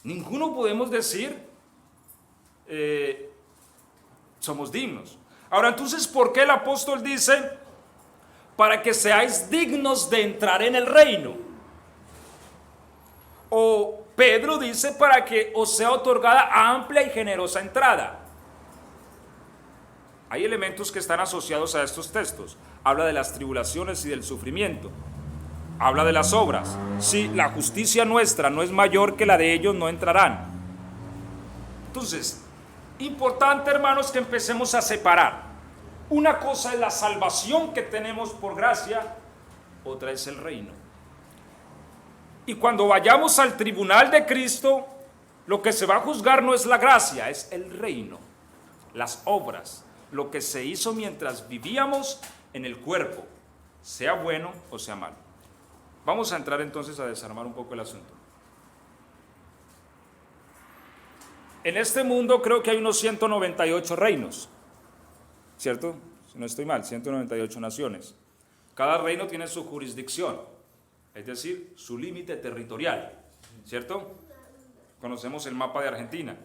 Ninguno podemos decir, somos dignos. Ahora, entonces, ¿por qué el apóstol dice, para que seáis dignos de entrar en el reino? O Pedro dice, para que os sea otorgada amplia y generosa entrada. Hay elementos que están asociados a estos textos. Habla de las tribulaciones y del sufrimiento. Habla de las obras. Si la justicia nuestra no es mayor que la de ellos, no entrarán. Entonces, importante, hermanos, que empecemos a separar. Una cosa es la salvación que tenemos por gracia, otra es el reino. Y cuando vayamos al tribunal de Cristo, lo que se va a juzgar no es la gracia, es el reino, las obras, lo que se hizo mientras vivíamos en el cuerpo, sea bueno o sea malo. Vamos a entrar entonces a desarmar un poco el asunto. En este mundo creo que hay unos 198 reinos, ¿cierto? Si no estoy mal, 198 naciones. Cada reino tiene su jurisdicción, es decir, su límite territorial, ¿cierto? Conocemos el mapa de Argentina.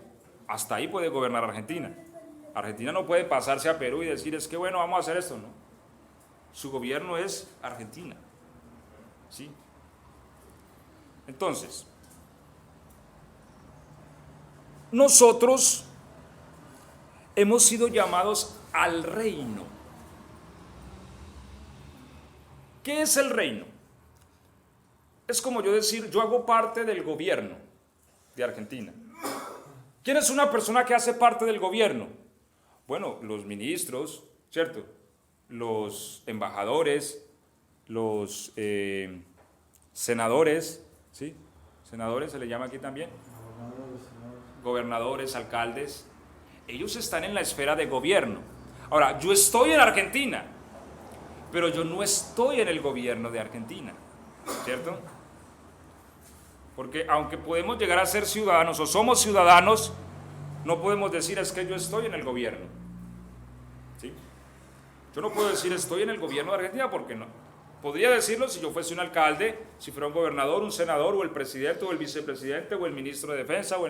Hasta ahí puede gobernar Argentina. Argentina no puede pasarse a Perú y decir, es que bueno, vamos a hacer esto, ¿no? Su gobierno es Argentina, ¿sí? Entonces, nosotros hemos sido llamados al reino. ¿Qué es el reino? Es como yo decir, yo hago parte del gobierno de Argentina. ¿Quién es una persona que hace parte del gobierno? Bueno, los ministros, ¿cierto? Los embajadores, los senadores, ¿sí? Senadores se le llama aquí también. Gobernadores, alcaldes. Ellos están en la esfera de gobierno. Ahora, yo estoy en Argentina, pero yo no estoy en el gobierno de Argentina, ¿cierto? Porque aunque podemos llegar a ser ciudadanos o somos ciudadanos, no podemos decir es que yo estoy en el gobierno, ¿sí? Yo no puedo decir estoy en el gobierno de Argentina porque no. Podría decirlo si yo fuese un alcalde, si fuera un gobernador, un senador, o el presidente, o el vicepresidente, o el ministro de defensa, o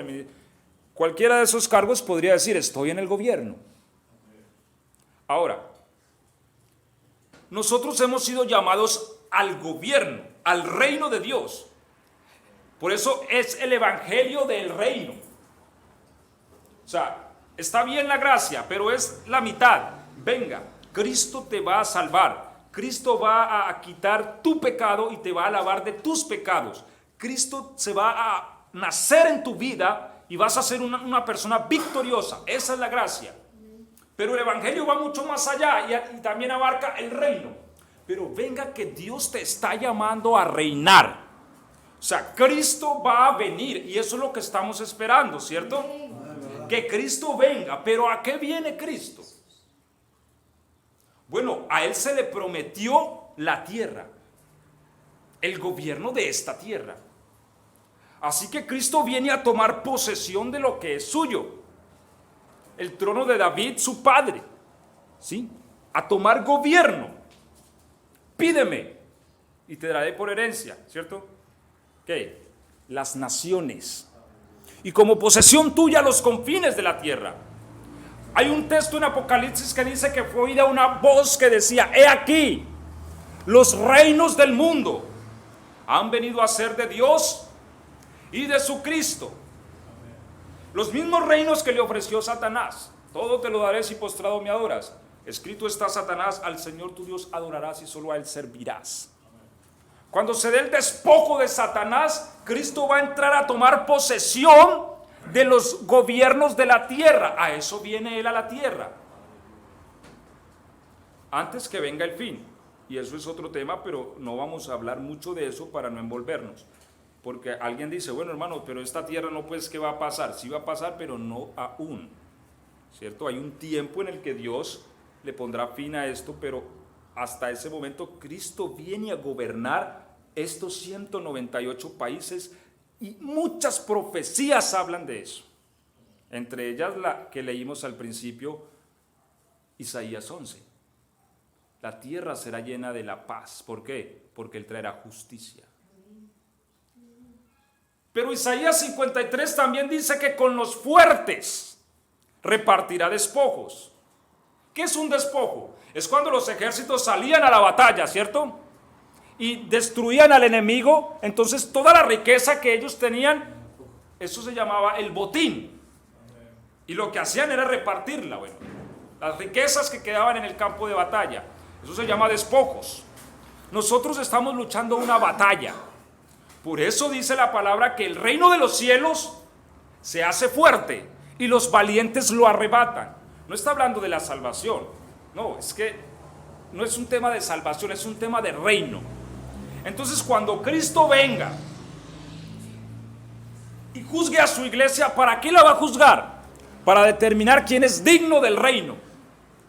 cualquiera de esos cargos podría decir estoy en el gobierno. Ahora, nosotros hemos sido llamados al gobierno, al reino de Dios. Por eso es el evangelio del reino. O sea, está bien la gracia, pero es la mitad. Venga, Cristo te va a salvar. Cristo va a quitar tu pecado y te va a lavar de tus pecados. Cristo se va a nacer en tu vida y vas a ser una persona victoriosa. Esa es la gracia. Pero el evangelio va mucho más allá y también abarca el reino. Pero venga que Dios te está llamando a reinar. O sea, Cristo va a venir y eso es lo que estamos esperando, ¿cierto? Que Cristo venga. Pero ¿a qué viene Cristo? Bueno, a Él se le prometió la tierra, el gobierno de esta tierra. Así que Cristo viene a tomar posesión de lo que es suyo. El trono de David, su padre, ¿sí? A tomar gobierno. Pídeme y te daré por herencia, ¿cierto? ¿Qué? Las naciones. Y como posesión tuya los confines de la tierra. Hay un texto en Apocalipsis que dice que fue oída una voz que decía: he aquí, los reinos del mundo han venido a ser de Dios y de su Cristo. Los mismos reinos que le ofreció Satanás. Todo te lo daré si postrado me adoras. Escrito está: Satanás, al Señor tu Dios adorarás y solo a Él servirás. Cuando se dé el despojo de Satanás, Cristo va a entrar a tomar posesión de los gobiernos de la tierra. A eso viene Él a la tierra. Antes que venga el fin. Y eso es otro tema, pero no vamos a hablar mucho de eso para no envolvernos. Porque alguien dice: bueno, hermano, pero esta tierra no, pues, ¿qué va a pasar? Sí va a pasar, pero no aún. ¿Cierto? Hay un tiempo en el que Dios le pondrá fin a esto, pero hasta ese momento Cristo viene a gobernar estos 198 países y muchas profecías hablan de eso. Entre ellas la que leímos al principio, Isaías 11. La tierra será llena de la paz. ¿Por qué? Porque Él traerá justicia. Pero Isaías 53 también dice que con los fuertes repartirá despojos. ¿Qué es un despojo? Es cuando los ejércitos salían a la batalla, ¿cierto? Y destruían al enemigo. Entonces toda la riqueza que ellos tenían, eso se llamaba el botín. Y lo que hacían era repartirla, bueno, las riquezas que quedaban en el campo de batalla. Eso se llama despojos. Nosotros estamos luchando una batalla. Por eso dice la palabra que el reino de los cielos se hace fuerte y los valientes lo arrebatan. No está hablando de la salvación. No, es que no es un tema de salvación, es un tema de reino. Entonces, cuando Cristo venga y juzgue a su iglesia, ¿para qué la va a juzgar? Para determinar quién es digno del reino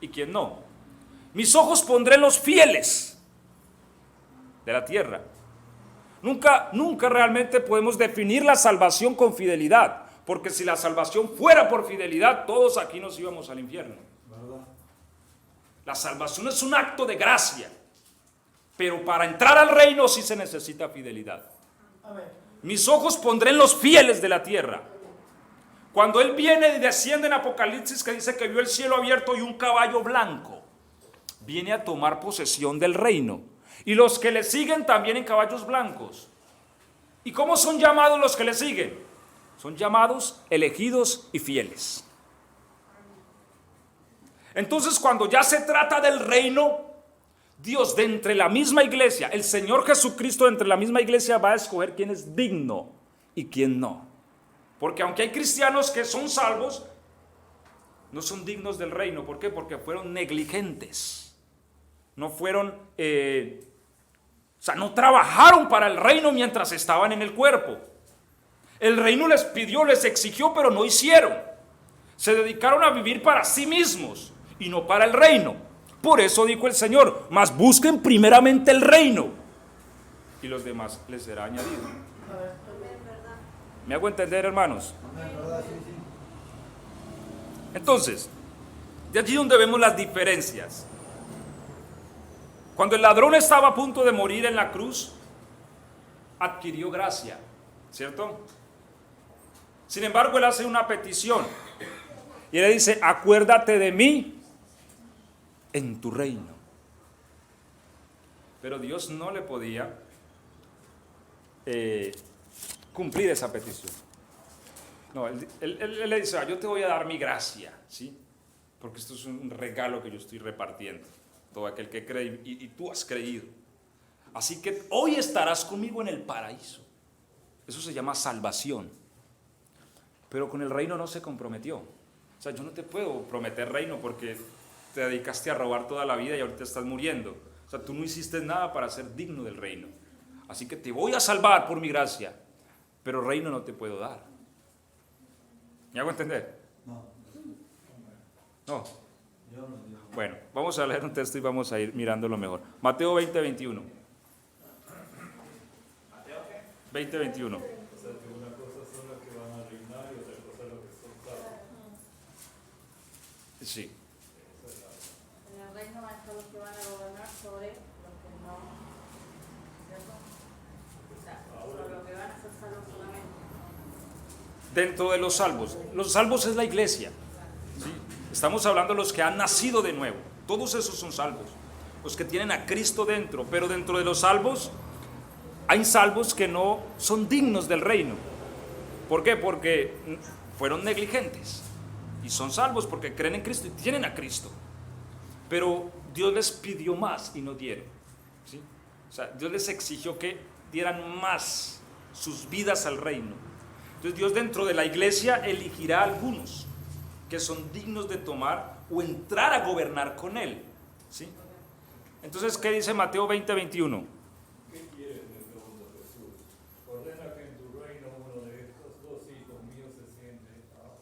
y quién no. Mis ojos pondré en los fieles de la tierra. Nunca realmente podemos definir la salvación con fidelidad, porque si la salvación fuera por fidelidad, todos aquí nos íbamos al infierno. La salvación es un acto de gracia, pero para entrar al reino sí se necesita fidelidad. Mis ojos pondré en los fieles de la tierra. Cuando Él viene y desciende en Apocalipsis, que dice que vio el cielo abierto y un caballo blanco, viene a tomar posesión del reino. Y los que le siguen también en caballos blancos. ¿Y cómo son llamados los que le siguen? Son llamados elegidos y fieles. Entonces, cuando ya se trata del reino, Dios de entre la misma iglesia, el Señor Jesucristo de entre la misma iglesia va a escoger quién es digno y quién no. Porque aunque hay cristianos que son salvos, no son dignos del reino. ¿Por qué? Porque fueron negligentes. No fueron, no trabajaron para el reino mientras estaban en el cuerpo. El reino les pidió, les exigió, pero no hicieron. Se dedicaron a vivir para sí mismos y no para el reino. Por eso dijo el Señor: mas busquen primeramente el reino y los demás les será añadido. ¿Me hago entender, hermanos? Entonces, de allí donde vemos las diferencias. Cuando el ladrón estaba a punto de morir en la cruz, adquirió gracia, ¿cierto? Sin embargo, él hace una petición y él dice: acuérdate de mí en tu reino. Pero Dios no le podía cumplir esa petición. No, él le dice: yo te voy a dar mi gracia, ¿sí? Porque esto es un regalo que yo estoy repartiendo. Todo aquel que cree, y tú has creído. Así que hoy estarás conmigo en el paraíso. Eso se llama salvación. Pero con el reino no se comprometió. O sea, yo no te puedo prometer reino porque te dedicaste a robar toda la vida y ahorita estás muriendo. O sea, tú no hiciste nada para ser digno del reino. Así que te voy a salvar por mi gracia, pero reino no te puedo dar. ¿Me hago entender? No. Bueno, vamos a leer un texto y vamos a ir mirándolo mejor. Mateo 20, 21. ¿Mateo qué? 20, 21. O sea, que una cosa son los que van a reinar y otra cosa los que son salvos. Sí. En el reino van a estar los que van a gobernar sobre los que no Dentro de los salvos es la iglesia, ¿sí? Estamos hablando de los que han nacido de nuevo, todos esos son salvos, los que tienen a Cristo dentro, pero dentro de los salvos hay salvos que no son dignos del reino. ¿Por qué? Porque fueron negligentes y son salvos porque creen en Cristo y tienen a Cristo, pero Dios les pidió más y no dieron, ¿sí? O sea, Dios les exigió que dieran más sus vidas al reino. Entonces Dios dentro de la iglesia elegirá a algunos que son dignos de tomar o entrar a gobernar con Él, ¿sí? Entonces, ¿qué dice Mateo 20:21? ¿Qué quieres? Le pregunta Jesús. Ordena que en tu reino uno de estos dos hijos míos se siente a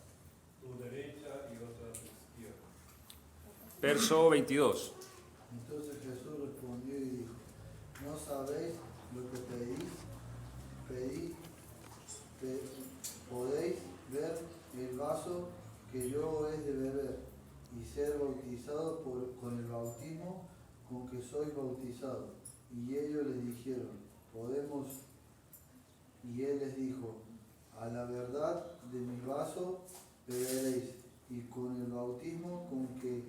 tu derecha y otro a tu izquierda. Verso 22. Entonces Jesús respondió y dijo: ¿No sabéis lo que pedís? Podéis ver el vaso que yo he de beber y ser bautizado con el bautismo con que soy bautizado. Y ellos le dijeron: podemos. Y él les dijo: a la verdad de mi vaso beberéis, y con el bautismo con que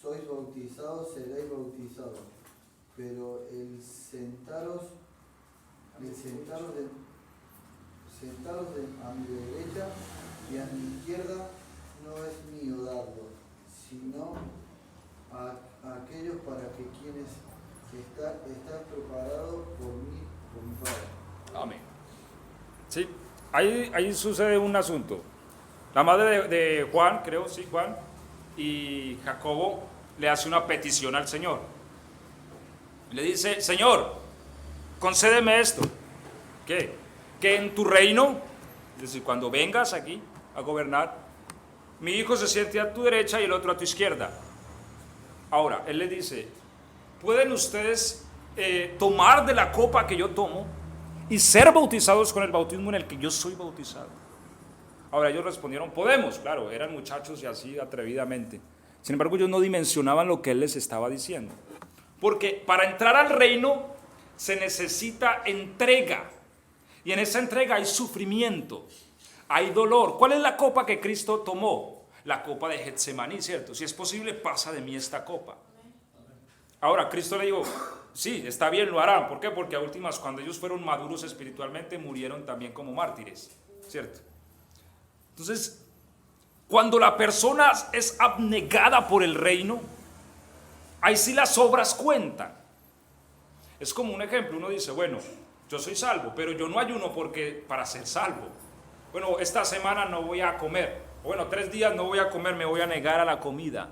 sois bautizados seréis bautizados. Pero el sentaros a mi derecha y a mi izquierda no es mío darlo, sino a aquellos para que quienes están preparados por mi Padre. Amén. Sí, ahí sucede un asunto. La madre de Juan, creo, sí, Juan, y Jacobo le hace una petición al Señor. Le dice: Señor, concédeme esto. ¿Qué? Que en tu reino, es decir, cuando vengas aquí a gobernar, mi hijo se siente a tu derecha y el otro a tu izquierda. Ahora, él le dice: ¿pueden ustedes tomar de la copa que yo tomo y ser bautizados con el bautismo en el que yo soy bautizado? Ahora ellos respondieron: podemos. Claro, eran muchachos y así atrevidamente. Sin embargo, ellos no dimensionaban lo que él les estaba diciendo, porque para entrar al reino se necesita entrega, y en esa entrega hay sufrimiento, hay dolor. ¿Cuál es la copa que Cristo tomó? La copa de Getsemaní, ¿cierto? Si es posible, pasa de mí esta copa. Ahora, Cristo le dijo: sí, está bien, lo harán. ¿Por qué? Porque a últimas, cuando ellos fueron maduros espiritualmente, murieron también como mártires, ¿cierto? Entonces, cuando la persona es abnegada por el reino, ahí sí las obras cuentan. Es como un ejemplo, uno dice: bueno, yo soy salvo, pero yo no ayuno para ser salvo. Bueno, esta semana no voy a comer. Bueno, 3 días no voy a comer, me voy a negar a la comida.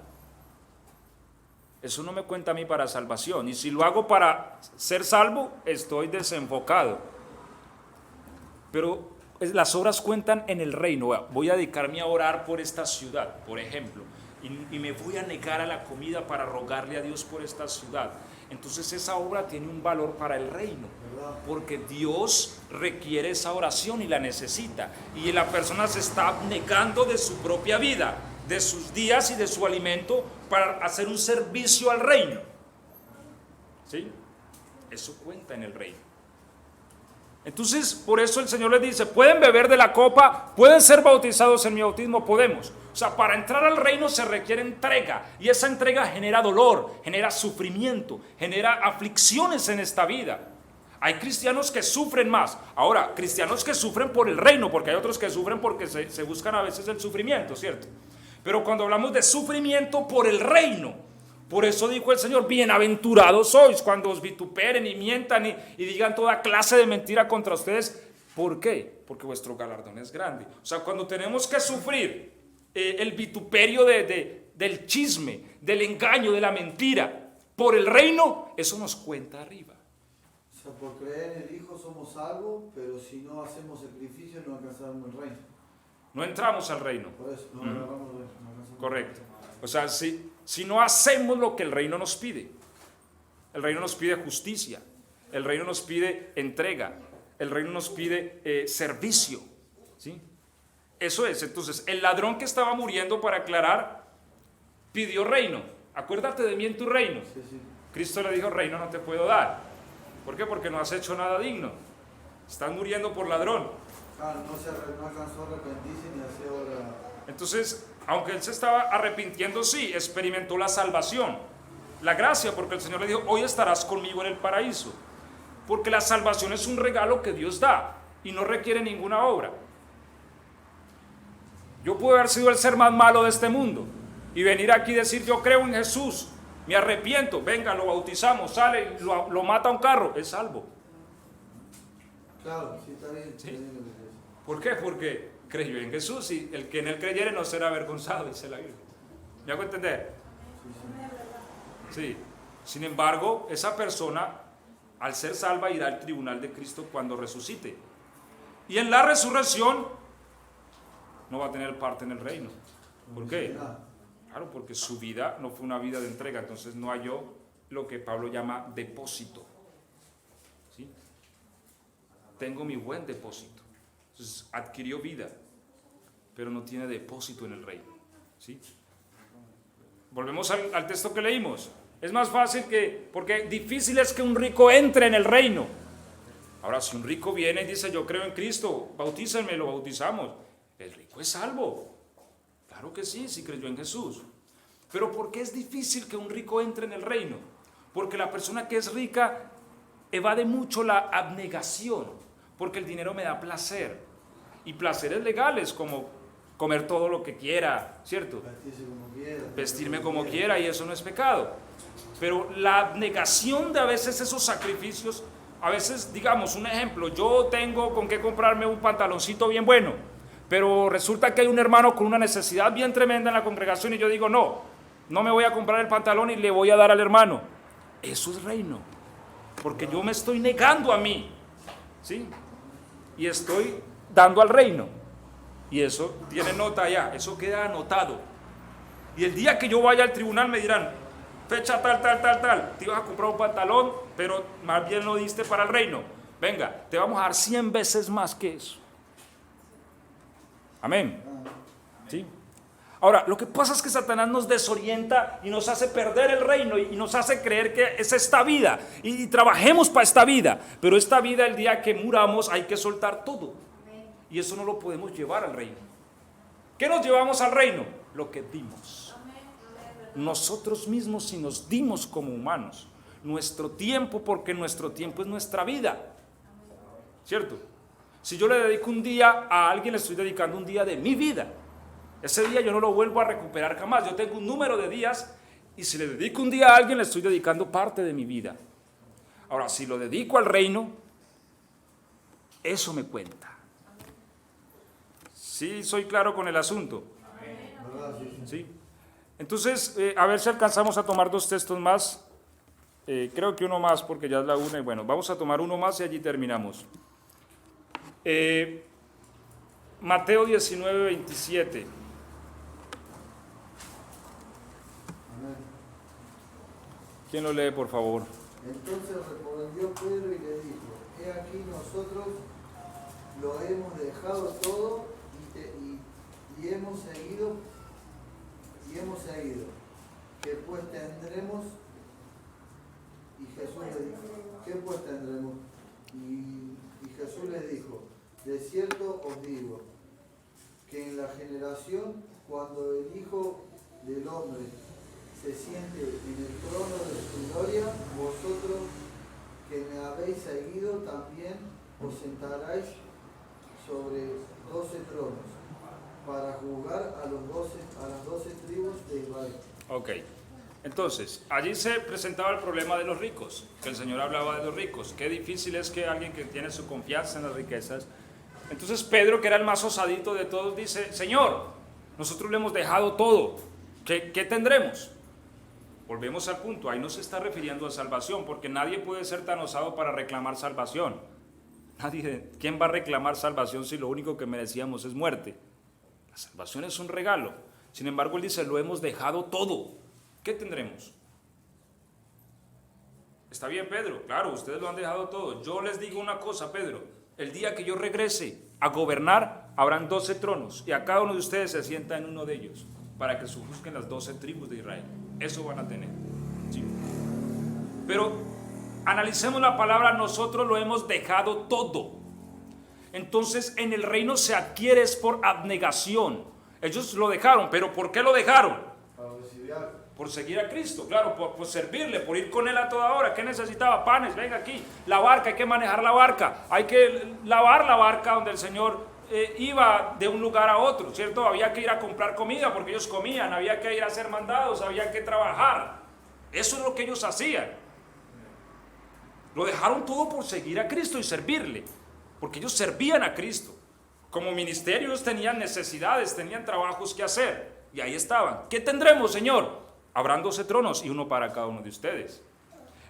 Eso no me cuenta a mí para salvación. Y si lo hago para ser salvo, estoy desenfocado. Pero las obras cuentan en el reino. Voy a dedicarme a orar por esta ciudad, por ejemplo, y me voy a negar a la comida para rogarle a Dios por esta ciudad. Entonces esa obra tiene un valor para el reino, porque Dios requiere esa oración y la necesita, y la persona se está abnegando de su propia vida, de sus días y de su alimento para hacer un servicio al reino. ¿Sí? Eso cuenta en el reino. Entonces, por eso el Señor les dice: pueden beber de la copa, pueden ser bautizados en mi bautismo, podemos. O sea, para entrar al reino se requiere entrega, y esa entrega genera dolor, genera sufrimiento, genera aflicciones en esta vida. Hay cristianos que sufren más. Ahora, cristianos que sufren por el reino, porque hay otros que sufren porque se buscan a veces el sufrimiento, ¿cierto? Pero cuando hablamos de sufrimiento por el reino, por eso dijo el Señor: bienaventurados sois cuando os vituperen y mientan y digan toda clase de mentira contra ustedes. ¿Por qué? Porque vuestro galardón es grande. O sea, cuando tenemos que sufrir el vituperio del chisme, del engaño, de la mentira, por el reino, eso nos cuenta arriba. O sea, por creer en el Hijo somos salvos, pero si no hacemos sacrificios no alcanzamos el reino. No entramos al reino. Por eso no agarramos el reino. No alcanzamos. Correcto. O sea, si no hacemos lo que el reino nos pide. El reino nos pide justicia, el reino nos pide entrega, el reino nos pide servicio, ¿sí? Eso es. Entonces, el ladrón que estaba muriendo, para aclarar, pidió reino. Acuérdate de mí en tu reino. Sí. Cristo le dijo: reino no te puedo dar. ¿Por qué? Porque no has hecho nada digno. Estás muriendo por ladrón. Claro, no alcanzó a arrepentirse ni a hacer obra. Entonces, aunque él se estaba arrepintiendo, sí, experimentó la salvación, la gracia, porque el Señor le dijo, hoy estarás conmigo en el paraíso. Porque la salvación es un regalo que Dios da y no requiere ninguna obra. Yo puedo haber sido el ser más malo de este mundo y venir aquí y decir, yo creo en Jesús, me arrepiento, venga, lo bautizamos, sale, lo mata un carro, es salvo. Claro, sí, está bien. Sí. Está bien lo que dice. ¿Por qué? Porque creyó en Jesús y el que en él creyere no será avergonzado, dice la Biblia. ¿Me hago entender? Sí. Sin embargo, esa persona, al ser salva, irá al tribunal de Cristo cuando resucite. Y en la resurrección no va a tener parte en el reino. ¿Por qué? Claro, porque su vida no fue una vida de entrega, entonces no halló lo que Pablo llama depósito. ¿Sí? Tengo mi buen depósito. Entonces adquirió vida, pero no tiene depósito en el reino. ¿Sí? Volvemos al texto que leímos. Es más fácil porque difícil es que un rico entre en el reino. Ahora, si un rico viene y dice, yo creo en Cristo, bautícenme, lo bautizamos. El rico es salvo. Claro que sí, si creyó en Jesús. Pero ¿por qué es difícil que un rico entre en el reino? Porque la persona que es rica evade mucho la abnegación, porque el dinero me da placer. Y placeres legales como comer todo lo que quiera, ¿cierto? Vestirme como quiera, y eso no es pecado. Pero la abnegación de a veces esos sacrificios, a veces, digamos, un ejemplo, yo tengo con qué comprarme un pantaloncito bien bueno, pero resulta que hay un hermano con una necesidad bien tremenda en la congregación y yo digo, no me voy a comprar el pantalón y le voy a dar al hermano. Eso es reino, porque yo me estoy negando a mí, ¿sí? Y estoy dando al reino. Y eso tiene nota allá, eso queda anotado. Y el día que yo vaya al tribunal me dirán, fecha tal, te ibas a comprar un pantalón, pero más bien lo diste para el reino. Venga, te vamos a dar 100 veces más que eso. Amén. ¿Sí? Ahora, lo que pasa es que Satanás nos desorienta y nos hace perder el reino y nos hace creer que es esta vida y trabajemos para esta vida, pero esta vida, el día que muramos, hay que soltar todo y eso no lo podemos llevar al reino. ¿Qué nos llevamos al reino? Lo que dimos. Nosotros mismos, si nos dimos como humanos, nuestro tiempo, porque nuestro tiempo es nuestra vida, ¿cierto? Si yo le dedico un día a alguien, le estoy dedicando un día de mi vida. Ese día yo no lo vuelvo a recuperar jamás. Yo tengo un número de días y si le dedico un día a alguien, le estoy dedicando parte de mi vida. Ahora, si lo dedico al reino, eso me cuenta. ¿Sí soy claro con el asunto? ¿Sí? Entonces, a ver si alcanzamos a tomar 2 textos más. Creo que uno más porque ya es la 1 y bueno, vamos a tomar uno más y allí terminamos. Mateo 19, 27. ¿Quién lo lee, por favor? Entonces respondió Pedro y le dijo, he aquí nosotros lo hemos dejado todo y hemos seguido, ¿qué pues tendremos? Y Jesús le dijo, ¿qué pues tendremos? Y Jesús les dijo, de cierto os digo, que en la generación, cuando el Hijo del Hombre se siente en el trono de su gloria, vosotros que me habéis seguido también os sentaréis sobre 12 tronos, para juzgar a las 12 tribus de Israel. Ok, entonces, allí se presentaba el problema de los ricos, que el Señor hablaba de los ricos. Qué difícil es que alguien que tiene su confianza en las riquezas. Entonces Pedro, que era el más osadito de todos, dice, Señor, nosotros le hemos dejado todo, ¿qué tendremos? Volvemos al punto, ahí no se está refiriendo a salvación, porque nadie puede ser tan osado para reclamar salvación. Nadie, ¿quién va a reclamar salvación si lo único que merecíamos es muerte? La salvación es un regalo. Sin embargo, él dice, lo hemos dejado todo. ¿Qué tendremos? Está bien, Pedro, claro, ustedes lo han dejado todo. Yo les digo una cosa, Pedro, el día que yo regrese a gobernar, habrán 12 tronos, y a cada uno de ustedes se sienta en uno de ellos, para que juzguen las 12 tribus de Israel. Eso van a tener. ¿Sí? Pero analicemos la palabra, nosotros lo hemos dejado todo. Entonces en el reino se adquiere es por abnegación. Ellos lo dejaron, pero ¿por qué lo dejaron? Para recibir algo. Por seguir a Cristo, claro, por servirle, por ir con Él a toda hora. ¿Qué necesitaba? Panes, venga aquí. La barca, hay que manejar la barca. Hay que lavar la barca donde el Señor iba de un lugar a otro, ¿cierto? Había que ir a comprar comida porque ellos comían, había que ir a hacer mandados, había que trabajar. Eso es lo que ellos hacían. Lo dejaron todo por seguir a Cristo y servirle, porque ellos servían a Cristo. Como ministerios tenían necesidades, tenían trabajos que hacer, y ahí estaban. ¿Qué tendremos, Señor? Habrán 12 tronos y uno para cada uno de ustedes.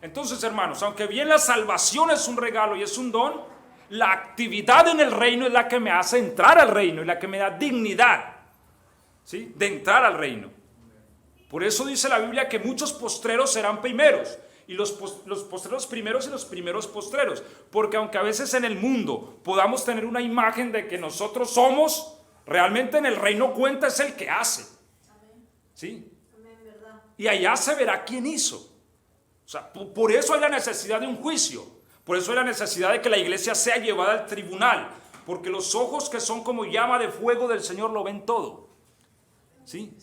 Entonces, hermanos, aunque bien la salvación es un regalo y es un don, la actividad en el reino es la que me hace entrar al reino y la que me da dignidad, ¿sí?, de entrar al reino. Por eso dice la Biblia que muchos postreros serán primeros, y los postreros primeros y los primeros postreros, porque aunque a veces en el mundo podamos tener una imagen de que nosotros somos, realmente en el reino cuenta es el que hace, ¿sí? Y allá se verá quién hizo. O sea, por eso hay la necesidad de un juicio. Por eso hay la necesidad de que la iglesia sea llevada al tribunal, porque los ojos que son como llama de fuego del Señor lo ven todo, ¿sí?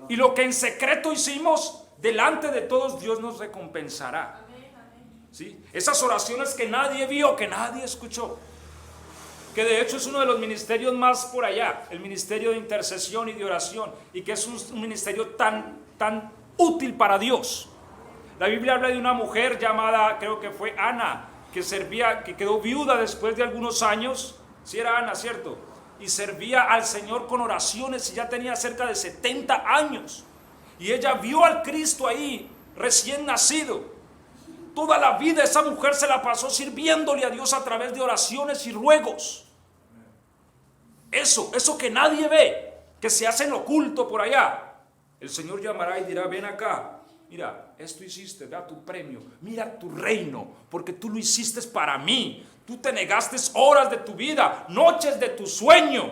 Y lo que en secreto hicimos, delante de todos Dios nos recompensará, ¿sí? Esas oraciones que nadie vio, que nadie escuchó, que de hecho es uno de los ministerios más por allá, el ministerio de intercesión y de oración, y que es un ministerio tan útil para Dios. La Biblia habla de una mujer llamada, creo que fue Ana, que servía, que quedó viuda después de algunos años. Sí, era Ana, ¿cierto? Y servía al Señor con oraciones y ya tenía cerca de 70 años. Y ella vio al Cristo ahí, recién nacido. Toda la vida esa mujer se la pasó sirviéndole a Dios a través de oraciones y ruegos. Eso que nadie ve, que se hace en oculto por allá. El Señor llamará y dirá, ven acá. Mira, esto hiciste, da tu premio, mira tu reino, porque tú lo hiciste para mí. Tú te negaste horas de tu vida, noches de tu sueño.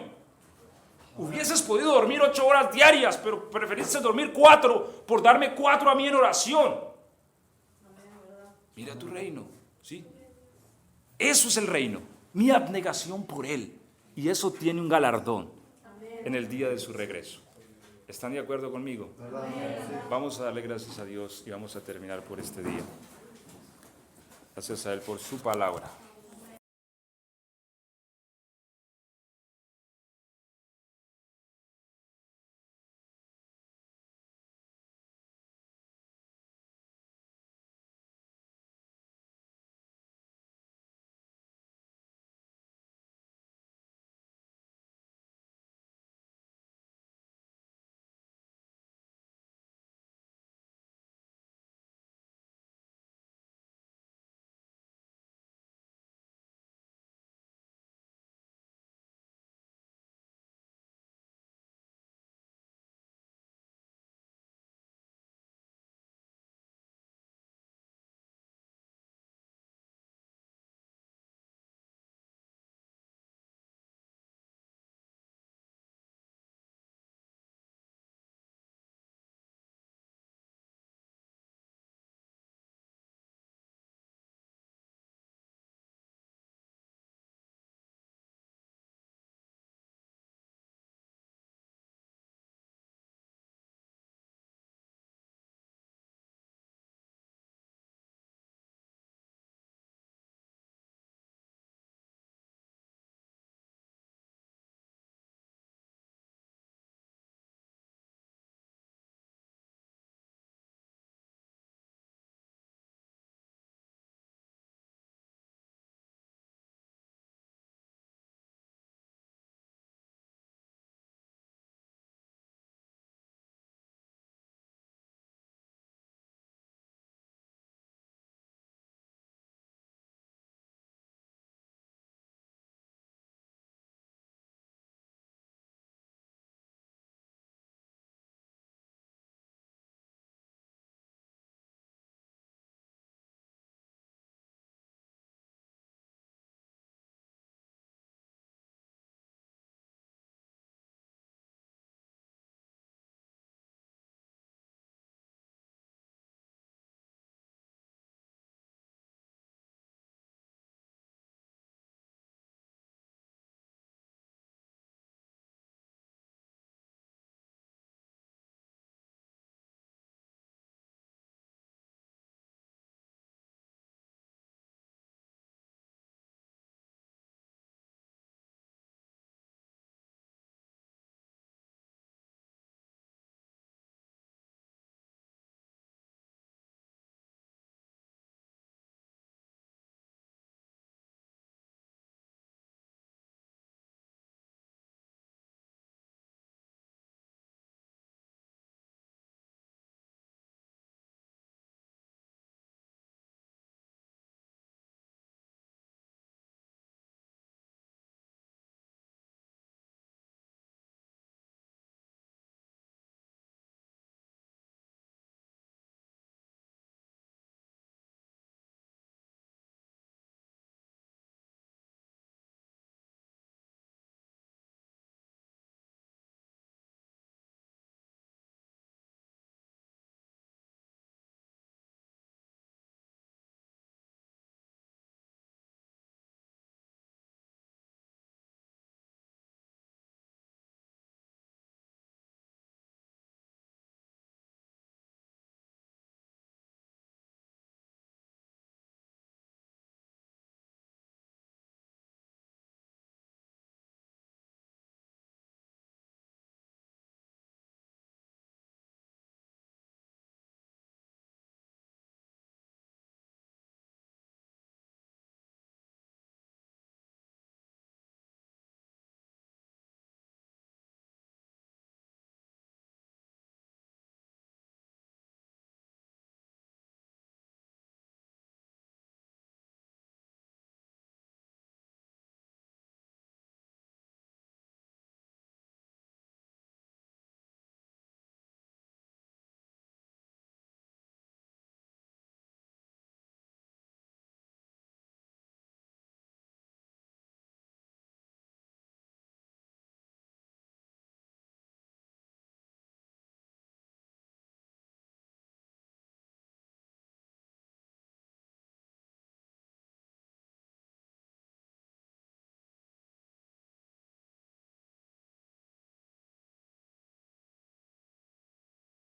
Hubieses podido dormir 8 horas diarias, pero preferiste dormir 4 por darme 4 a mí en oración. Mira tu reino, ¿sí? Eso es el reino, mi abnegación por Él. Y eso tiene un galardón en el día de su regreso. ¿Están de acuerdo conmigo? Vamos a darle gracias a Dios y vamos a terminar por este día. Gracias a Él por su palabra.